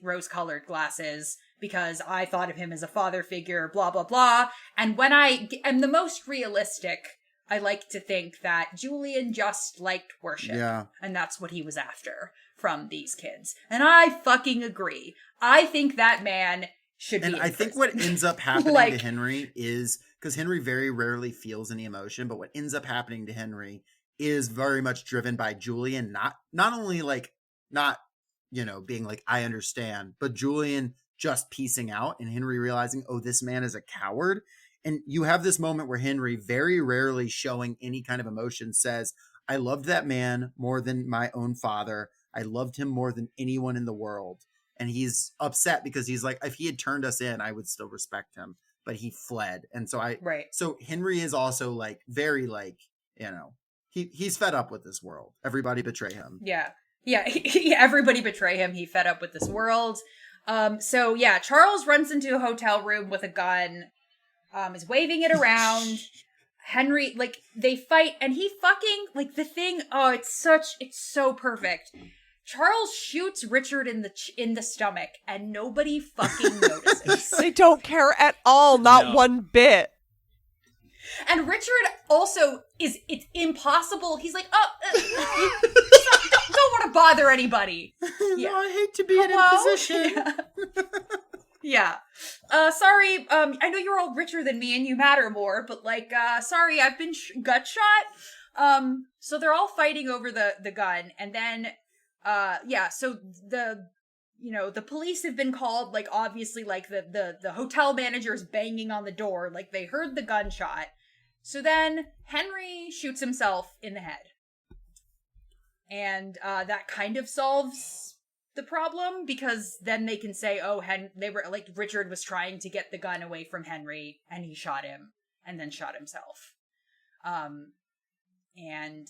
Speaker 2: rose-colored glasses, because I thought of him as a father figure, blah, blah, blah. And when I am the most realistic, I like to think that Julian just liked worship. Yeah. And that's what he was after from these kids. And I fucking agree. I think that man should be in prison.
Speaker 1: Think what ends up happening to Henry is, because Henry very rarely feels any emotion, but what ends up happening to Henry is very much driven by Julian, not only like, not, being like, I understand, but Julian just piecing out and Henry realizing, oh, this man is a coward. And you have this moment where Henry, very rarely showing any kind of emotion, says, I loved that man more than my own father. I loved him more than anyone in the world. And he's upset because he's like, if he had turned us in, I would still respect him. But he fled. And so so Henry is also like, very like, he's fed up with this world. Everybody betray him.
Speaker 2: Yeah. Yeah. Everybody betray him. He fed up with this world. So yeah, Charles runs into a hotel room with a gun, is waving it around. Henry, like, they fight, and he fucking, like, the thing, it's so perfect. Charles shoots Richard in the stomach, and nobody fucking notices.
Speaker 4: They don't care at all, not one bit.
Speaker 2: And Richard also it's impossible. He's like, don't want to bother anybody.
Speaker 1: Yeah. No, I hate to be in imposition.
Speaker 2: Yeah. Sorry, I know you're all richer than me and you matter more, but like, sorry, I've been gut shot. So they're all fighting over the gun, and then, so the police have been called, like, obviously, like, the hotel manager's banging on the door, like, they heard the gunshot. So then Henry shoots himself in the head. And that kind of solves the problem, because then they can say, they were like, Richard was trying to get the gun away from Henry, and he shot him, and then shot himself. And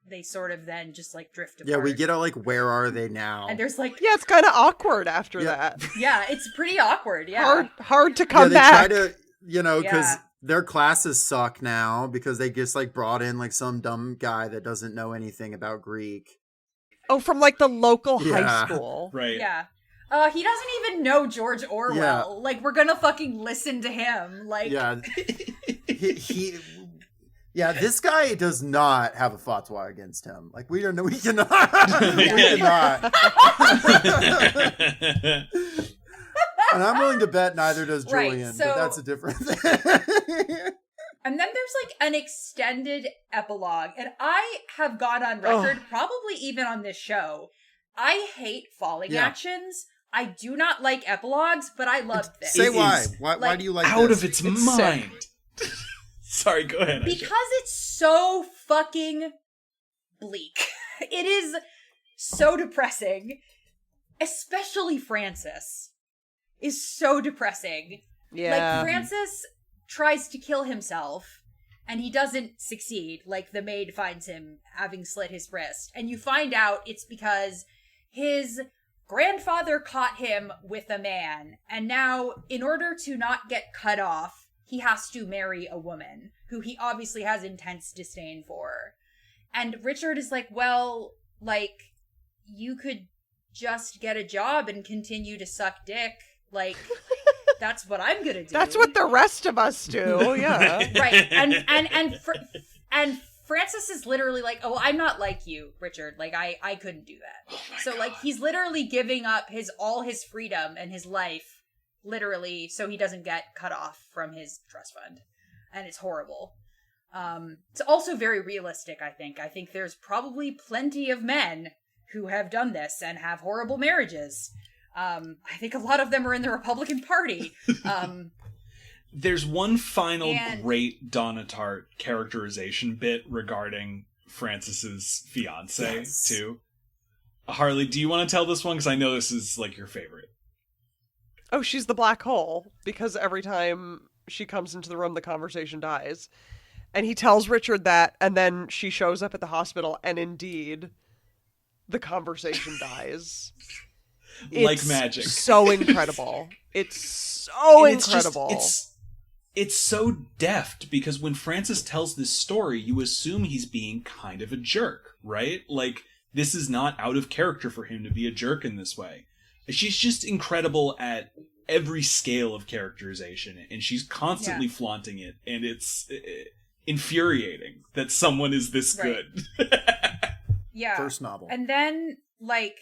Speaker 2: they sort of then just like drift apart.
Speaker 1: Yeah, we get like, where are they now?
Speaker 2: And there's like,
Speaker 4: yeah, it's kind of awkward after that.
Speaker 2: Yeah, it's pretty awkward. Yeah,
Speaker 4: hard to come back.
Speaker 1: They try to, because their classes suck now, because they just like brought in like some dumb guy that doesn't know anything about Greek.
Speaker 4: Oh, from like the local high school.
Speaker 5: Right.
Speaker 2: Yeah. He doesn't even know George Orwell. Yeah. Like, we're gonna fucking listen to him. Like,
Speaker 1: yeah. Yeah, this guy does not have a fatwa against him. Like, we don't know. We cannot. We cannot. And I'm willing to bet neither does Julian, but that's a different thing.
Speaker 2: And then there's like an extended epilogue, and I have gone on record, probably even on this show, I hate falling actions. I do not like epilogues, but I love this.
Speaker 1: Say why. Why do you like
Speaker 5: out
Speaker 1: this?
Speaker 5: Of its mind. Sorry, go ahead.
Speaker 2: Because it's so fucking bleak. It is so depressing. Especially Francis is so depressing.
Speaker 4: Yeah.
Speaker 2: Like, Francis tries to kill himself, and he doesn't succeed. Like, the maid finds him having slit his wrist. And you find out it's because his grandfather caught him with a man. And now, in order to not get cut off, he has to marry a woman who he obviously has intense disdain for. And Richard is like, well, like, you could just get a job and continue to suck dick. Like, that's what I'm gonna do.
Speaker 4: That's what the rest of us do, yeah.
Speaker 2: Right. And Francis is literally like, oh, I'm not like you, Richard. Like, I couldn't do that. So, like, he's literally giving up all his freedom and his life, literally, so he doesn't get cut off from his trust fund. And it's horrible. It's also very realistic, I think. I think there's probably plenty of men who have done this and have horrible marriages. I think a lot of them are in the Republican Party.
Speaker 5: There's one final great Donna Tartt characterization bit regarding Francis's fiance, too. Harley, do you want to tell this one? Because I know this is, like, your favorite.
Speaker 4: Oh, she's the black hole, because every time she comes into the room, the conversation dies. And he tells Richard that, and then she shows up at the hospital, and indeed, the conversation dies.
Speaker 5: Like magic.
Speaker 4: So incredible. It's so incredible.
Speaker 5: It's so deft, because when Francis tells this story, you assume he's being kind of a jerk, right? Like, this is not out of character for him to be a jerk in this way. She's just incredible at every scale of characterization, and she's constantly flaunting it, and it's infuriating that someone is this good.
Speaker 2: Yeah.
Speaker 1: First novel.
Speaker 2: And then, like,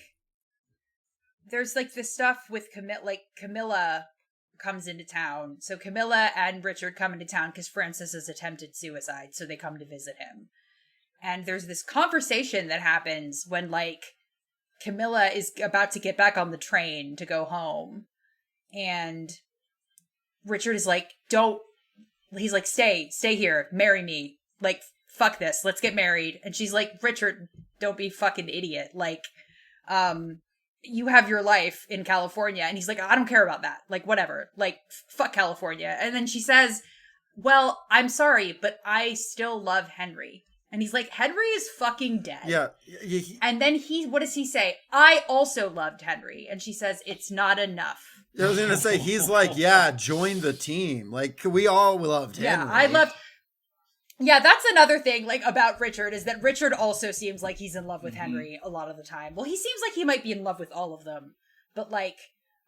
Speaker 2: there's, like, this stuff with Camilla comes into town. So Camilla and Richard come into town because Francis has attempted suicide, so they come to visit him. And there's this conversation that happens when, like, Camilla is about to get back on the train to go home. And Richard is like, he's like, stay here, marry me. Like, fuck this, let's get married. And she's like, Richard, don't be fucking idiot. Like, you have your life in California. And he's like, I don't care about that. Like, whatever. Like, fuck California. And then she says, well, I'm sorry, but I still love Henry. And he's like, Henry is fucking dead.
Speaker 1: Yeah.
Speaker 2: And then what does he say? I also loved Henry. And she says, it's not enough.
Speaker 1: I was going to say, he's like, yeah, join the team. Like, we all loved Henry.
Speaker 2: Yeah, I loved... Yeah, that's another thing, like, about Richard, is that Richard also seems like he's in love with Henry a lot of the time. Well, he seems like he might be in love with all of them. But, like,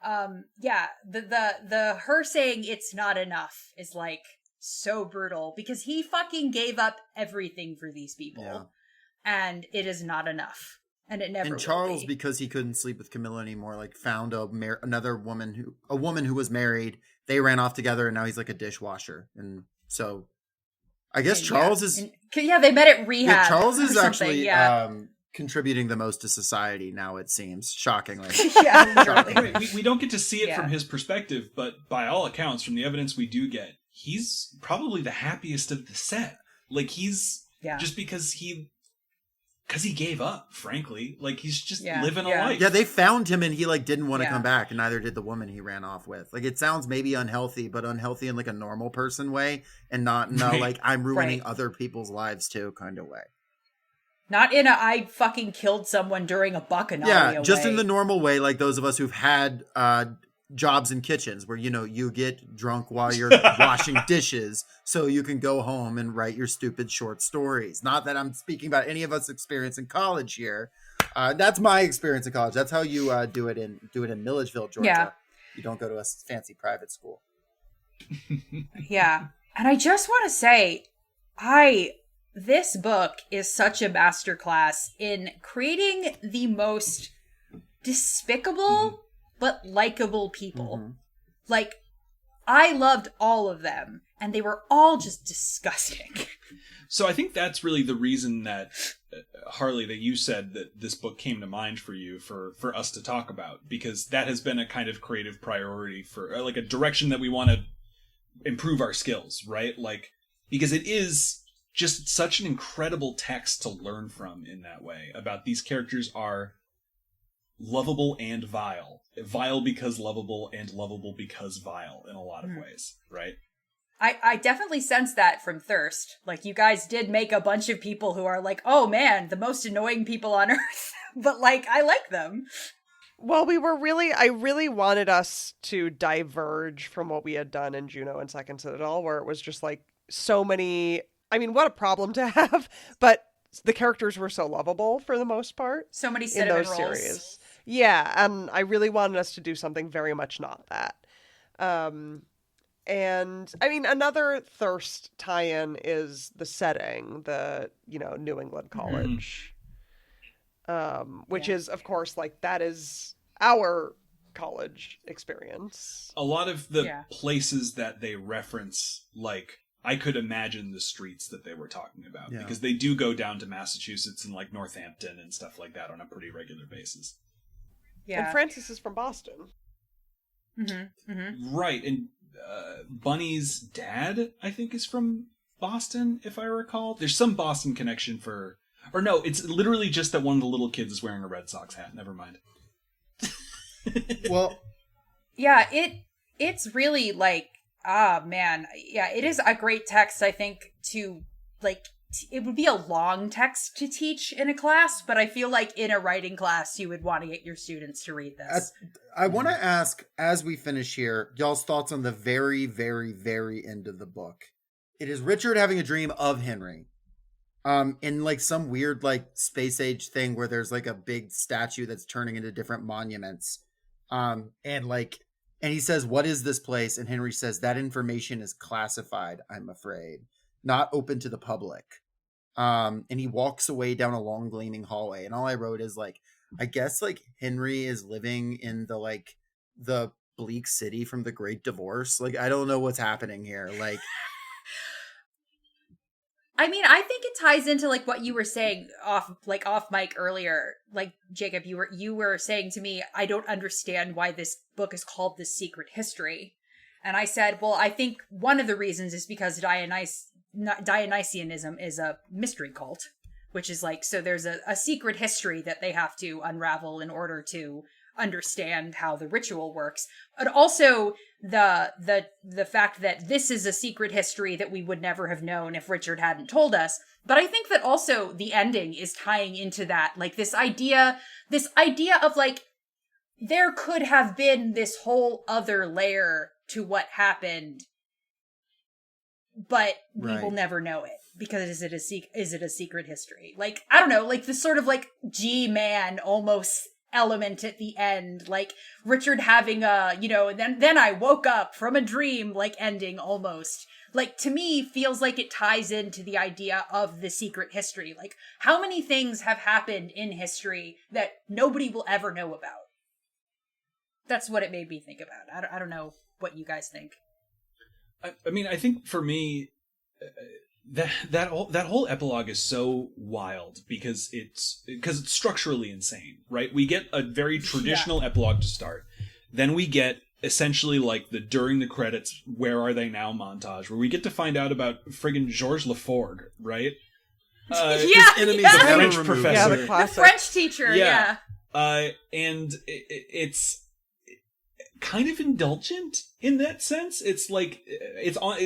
Speaker 2: yeah, the her saying it's not enough is, like, so brutal, because he fucking gave up everything for these people. And it is not enough. And it never will
Speaker 1: Charles,
Speaker 2: be.
Speaker 1: because he couldn't sleep with Camilla anymore, like, found another woman a woman who was married. They ran off together, and now he's like a dishwasher. And so I guess Charles is...
Speaker 2: they met at rehab.
Speaker 1: Yeah, Charles is actually
Speaker 2: yeah.
Speaker 1: Contributing the most to society now, it seems, shockingly.
Speaker 2: Yeah,
Speaker 5: we don't get to see it from his perspective, but by all accounts, from the evidence we do get, he's probably the happiest of the set. Like, he's... Just because he gave up, frankly. Like, he's just living a life.
Speaker 1: Yeah, they found him and he, like, didn't want to come back, and neither did the woman he ran off with. Like, it sounds maybe unhealthy, but unhealthy in, like, a normal person way, and not like, I'm ruining other people's lives, too, kind of way.
Speaker 2: Not in a, I fucking killed someone during a bacchanal way.
Speaker 1: Just in the normal way, like those of us who've had jobs in kitchens where, you know, you get drunk while you're washing dishes so you can go home and write your stupid short stories. Not that I'm speaking about any of us experience in college here. That's my experience in college. That's how you do it in Milledgeville, Georgia.
Speaker 2: Yeah.
Speaker 1: You don't go to a fancy private school.
Speaker 2: Yeah. And I just want to say, this book is such a masterclass in creating the most despicable but likable people. Like, I loved all of them, and they were all just disgusting.
Speaker 5: So I think that's really the reason that, Harley, that you said that this book came to mind for you, for us to talk about, because that has been a kind of creative priority for, like, a direction that we want to improve our skills, right? Like, because it is just such an incredible text to learn from in that way, about these characters are lovable and vile. Vile because lovable, and lovable because vile in a lot of ways, right?
Speaker 2: I definitely sense that from Thirst. Like, you guys did make a bunch of people who are like, oh man, the most annoying people on earth. But, like, I like them.
Speaker 4: Well, I really wanted us to diverge from what we had done in Juno and Second Citadel, where it was just like so many, I mean, what a problem to have, but the characters were so lovable for the most part.
Speaker 2: So many
Speaker 4: in
Speaker 2: cinnamon
Speaker 4: those
Speaker 2: rolls.
Speaker 4: series. Yeah, and I really wanted us to do something very much not that. And I mean, another Thirst tie-in is the setting, the, New England college, which is, of course, like, that is our college experience.
Speaker 5: A lot of the places that they reference, like, I could imagine the streets that they were talking about, because they do go down to Massachusetts and, like, Northampton and stuff like that on a pretty regular basis.
Speaker 2: Yeah.
Speaker 4: And Francis is from Boston.
Speaker 5: Right, and Bunny's dad, I think, is from Boston, if I recall. There's some Boston connection or no, it's literally just that one of the little kids is wearing a Red Sox hat. Never mind.
Speaker 1: Well,
Speaker 2: yeah, it's really like, man. Yeah, it is a great text, I think, to like it would be a long text to teach in a class, but I feel like in a writing class you would want to get your students to read this.
Speaker 1: I want to ask, as we finish here, y'all's thoughts on the very, very, very end of the book. It is Richard having a dream of Henry. In like some weird like space age thing where there's like a big statue that's turning into different monuments. And he says, "What is this place?" And Henry says, "That information is classified, I'm afraid. Not open to the public." And he walks away down a long gleaming hallway. And all I wrote is like, I guess like Henry is living in the bleak city from the Great Divorce. Like, I don't know what's happening here. Like,
Speaker 2: I mean, I think it ties into like what you were saying off mic earlier. Like, Jacob, you were saying to me, I don't understand why this book is called The Secret History. And I said, well, I think one of the reasons is because Dionysianism is a mystery cult, which is like, so there's a secret history that they have to unravel in order to understand how the ritual works. But also the fact that this is a secret history that we would never have known if Richard hadn't told us. But I think that also the ending is tying into that, like this idea of like, there could have been this whole other layer to what happened, but we will never know it because is it a secret history? Like, I don't know, like the sort of like G-Man almost element at the end, like Richard having a, and then I woke up from a dream, like ending almost. Like, to me, feels like it ties into the idea of the secret history. Like, how many things have happened in history that nobody will ever know about? That's what it made me think about. I don't know what you guys think.
Speaker 5: I mean, I think for me, that whole epilogue is so wild because it's structurally insane, right? We get a very traditional epilogue to start. Then we get essentially like the during the credits, where are they now montage, where we get to find out about friggin' Georges Laforgue, right?
Speaker 1: French
Speaker 5: professor.
Speaker 2: The French teacher,
Speaker 5: and it's kind of indulgent in that sense. It's like,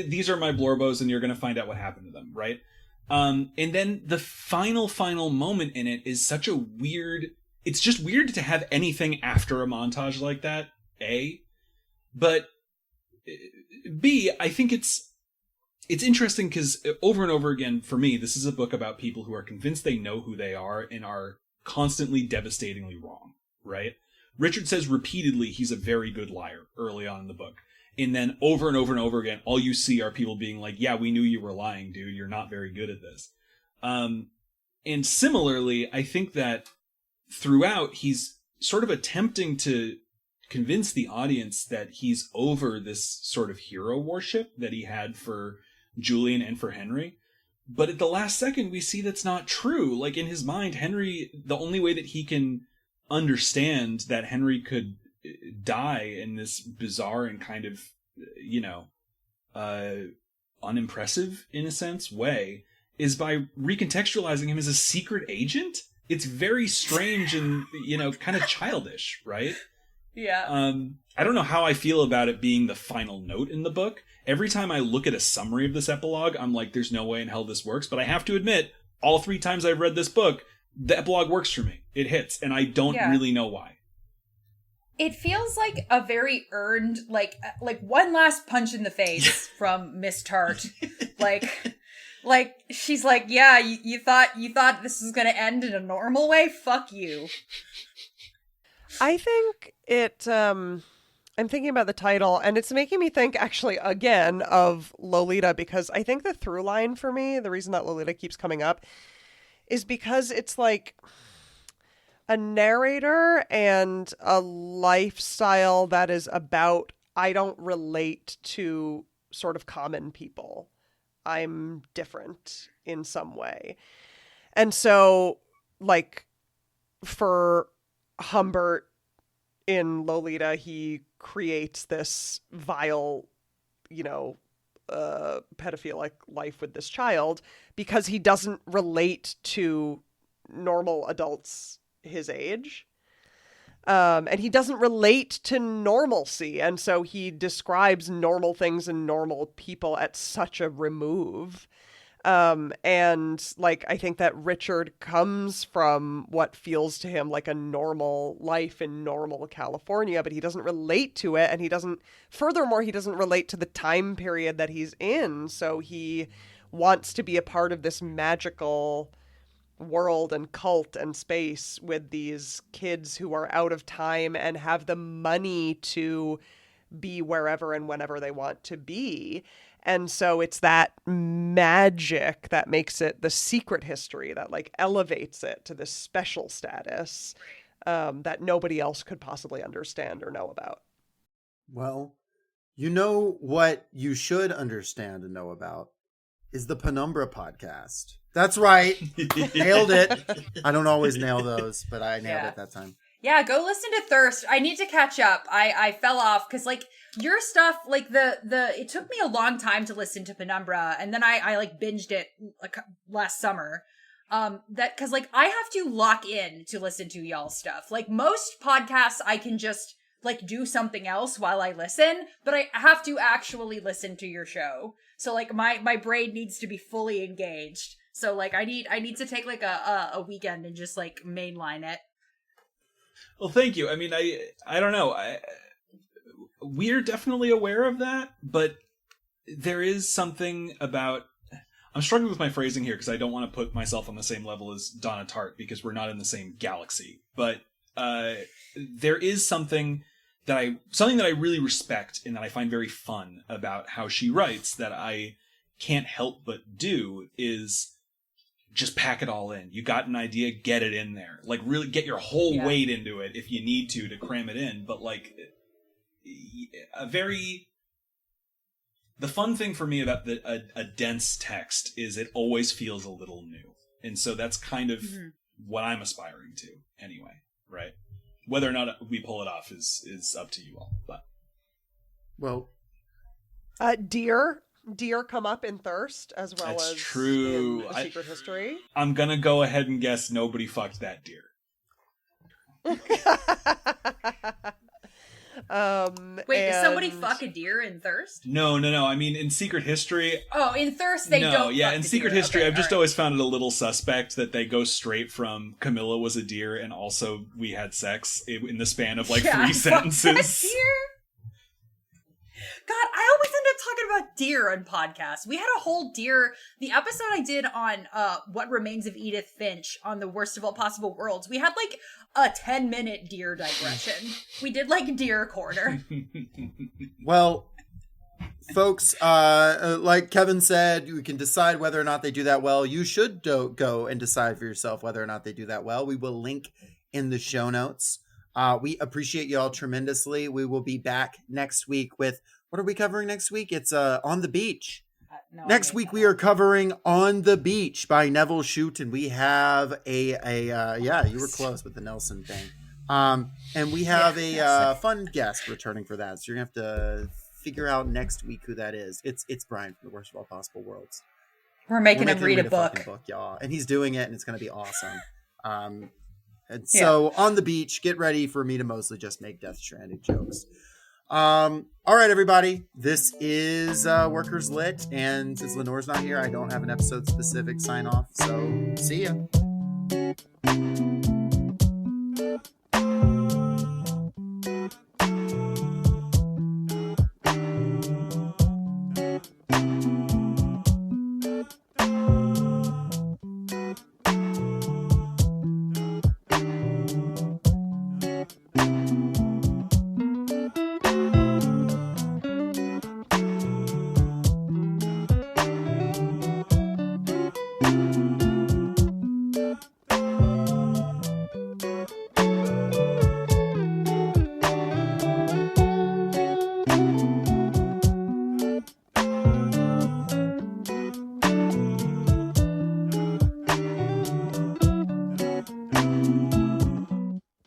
Speaker 5: these are my Blorbos and you're going to find out what happened to them, right? And then the final moment in it is such a weird, it's just weird to have anything after a montage like that, A. But B, I think it's interesting because over and over again, for me, this is a book about people who are convinced they know who they are and are constantly devastatingly wrong, right? Richard says repeatedly he's a very good liar early on in the book. And then over and over and over again, all you see are people being like, yeah, we knew you were lying, dude. You're not very good at this. And similarly, I think that throughout, he's sort of attempting to convince the audience that he's over this sort of hero worship that he had for Julian and for Henry. But at the last second, we see that's not true. Like, in his mind, Henry, the only way that he can understand that Henry could die in this bizarre and kind of, unimpressive, in a sense, way, is by recontextualizing him as a secret agent. It's very strange and, kind of childish, right?
Speaker 2: Yeah.
Speaker 5: I don't know how I feel about it being the final note in the book. Every time I look at a summary of this epilogue, I'm like, there's no way in hell this works. But I have to admit, all 3 times I've read this book, the epilogue works for me. It hits, and I don't really know why.
Speaker 2: It feels like a very earned, like one last punch in the face from Miss Tartt. like she's like, yeah, you thought this was gonna end in a normal way? Fuck you.
Speaker 4: I think it. I'm thinking about the title, and it's making me think actually again of Lolita, because I think the through line for me, the reason that Lolita keeps coming up, is because it's like a narrator and a lifestyle that is about, I don't relate to sort of common people. I'm different in some way. And so, like, for Humbert in Lolita, he creates this vile, pedophilic life with this child because he doesn't relate to normal adults his age. And he doesn't relate to normalcy. And so he describes normal things and normal people at such a remove. And like, I think that Richard comes from what feels to him like a normal life in normal California, but he doesn't relate to it. And he doesn't relate to the time period that he's in. So he wants to be a part of this magical world and cult and space with these kids who are out of time and have the money to be wherever and whenever they want to be. And so it's that magic that makes it the secret history that like elevates it to this special status that nobody else could possibly understand or know about.
Speaker 1: Well, you know what you should understand and know about is the Penumbra Podcast. That's right. Nailed it. I don't always nail those, but I nailed it that time.
Speaker 2: Yeah, go listen to Thirst. I need to catch up. I fell off because like your stuff, like it took me a long time to listen to Penumbra, and then I like binged it like last summer. Because like I have to lock in to listen to y'all's stuff. Like most podcasts, I can just like do something else while I listen, but I have to actually listen to your show. So like my brain needs to be fully engaged. So like I need to take like a weekend and just like mainline it.
Speaker 5: Well, thank you. I mean, I don't know. We're definitely aware of that, but there is something about... I'm struggling with my phrasing here because I don't want to put myself on the same level as Donna Tartt because we're not in the same galaxy. But there is something that I really respect and that I find very fun about how she writes that I can't help but do is just pack it all in. You got an idea, get it in there. Like really get your whole weight into it if you need to cram it in. But like the fun thing for me about a dense text is it always feels a little new. And so that's kind of what I'm aspiring to anyway, right? Whether or not we pull it off is up to you all. But
Speaker 1: well,
Speaker 4: Deer come up in Thirst as well
Speaker 5: that's
Speaker 4: as
Speaker 5: true.
Speaker 4: in A Secret History.
Speaker 5: I'm gonna go ahead and guess nobody fucked that deer.
Speaker 2: Wait, did somebody fuck a deer in Thirst?
Speaker 5: No. I mean, in Secret History...
Speaker 2: Oh, in Thirst they don't
Speaker 5: yeah,
Speaker 2: fuck
Speaker 5: in
Speaker 2: the
Speaker 5: Secret
Speaker 2: deer.
Speaker 5: History,
Speaker 2: Okay,
Speaker 5: I've just always found it a little suspect that they go straight from Camilla was a deer and also we had sex in the span of like 3 sentences.
Speaker 2: Deer? God, I always end up talking about deer on podcasts. We had a whole deer... The episode I did on What Remains of Edith Finch on the Worst of All Possible Worlds, we had like a 10-minute deer digression. We did like Deer Corner.
Speaker 1: Well, folks, like Kevin said, you can decide whether or not they do that well. You should go and decide for yourself whether or not they do that well. We will link in the show notes. We appreciate y'all tremendously. We will be back next week with... What are we covering next week? It's On the Beach. Next week we are covering On the Beach by Neville Shute, and we have yeah, you were close with the Nelson thing. And we have a fun guest returning for that. So you're gonna have to figure out next week who that is. It's Brian from the Worst of All Possible Worlds.
Speaker 2: We're making him read a book,
Speaker 1: y'all, and he's doing it, and it's gonna be awesome. And so On the Beach, get ready for me to mostly just make Death Stranding jokes. All right, everybody, this is Workers Lit, and since Lenore's not here, I don't have an episode specific sign off, so see ya.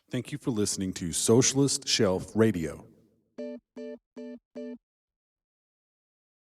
Speaker 3: Thank you for listening to Socialist Shelf Radio.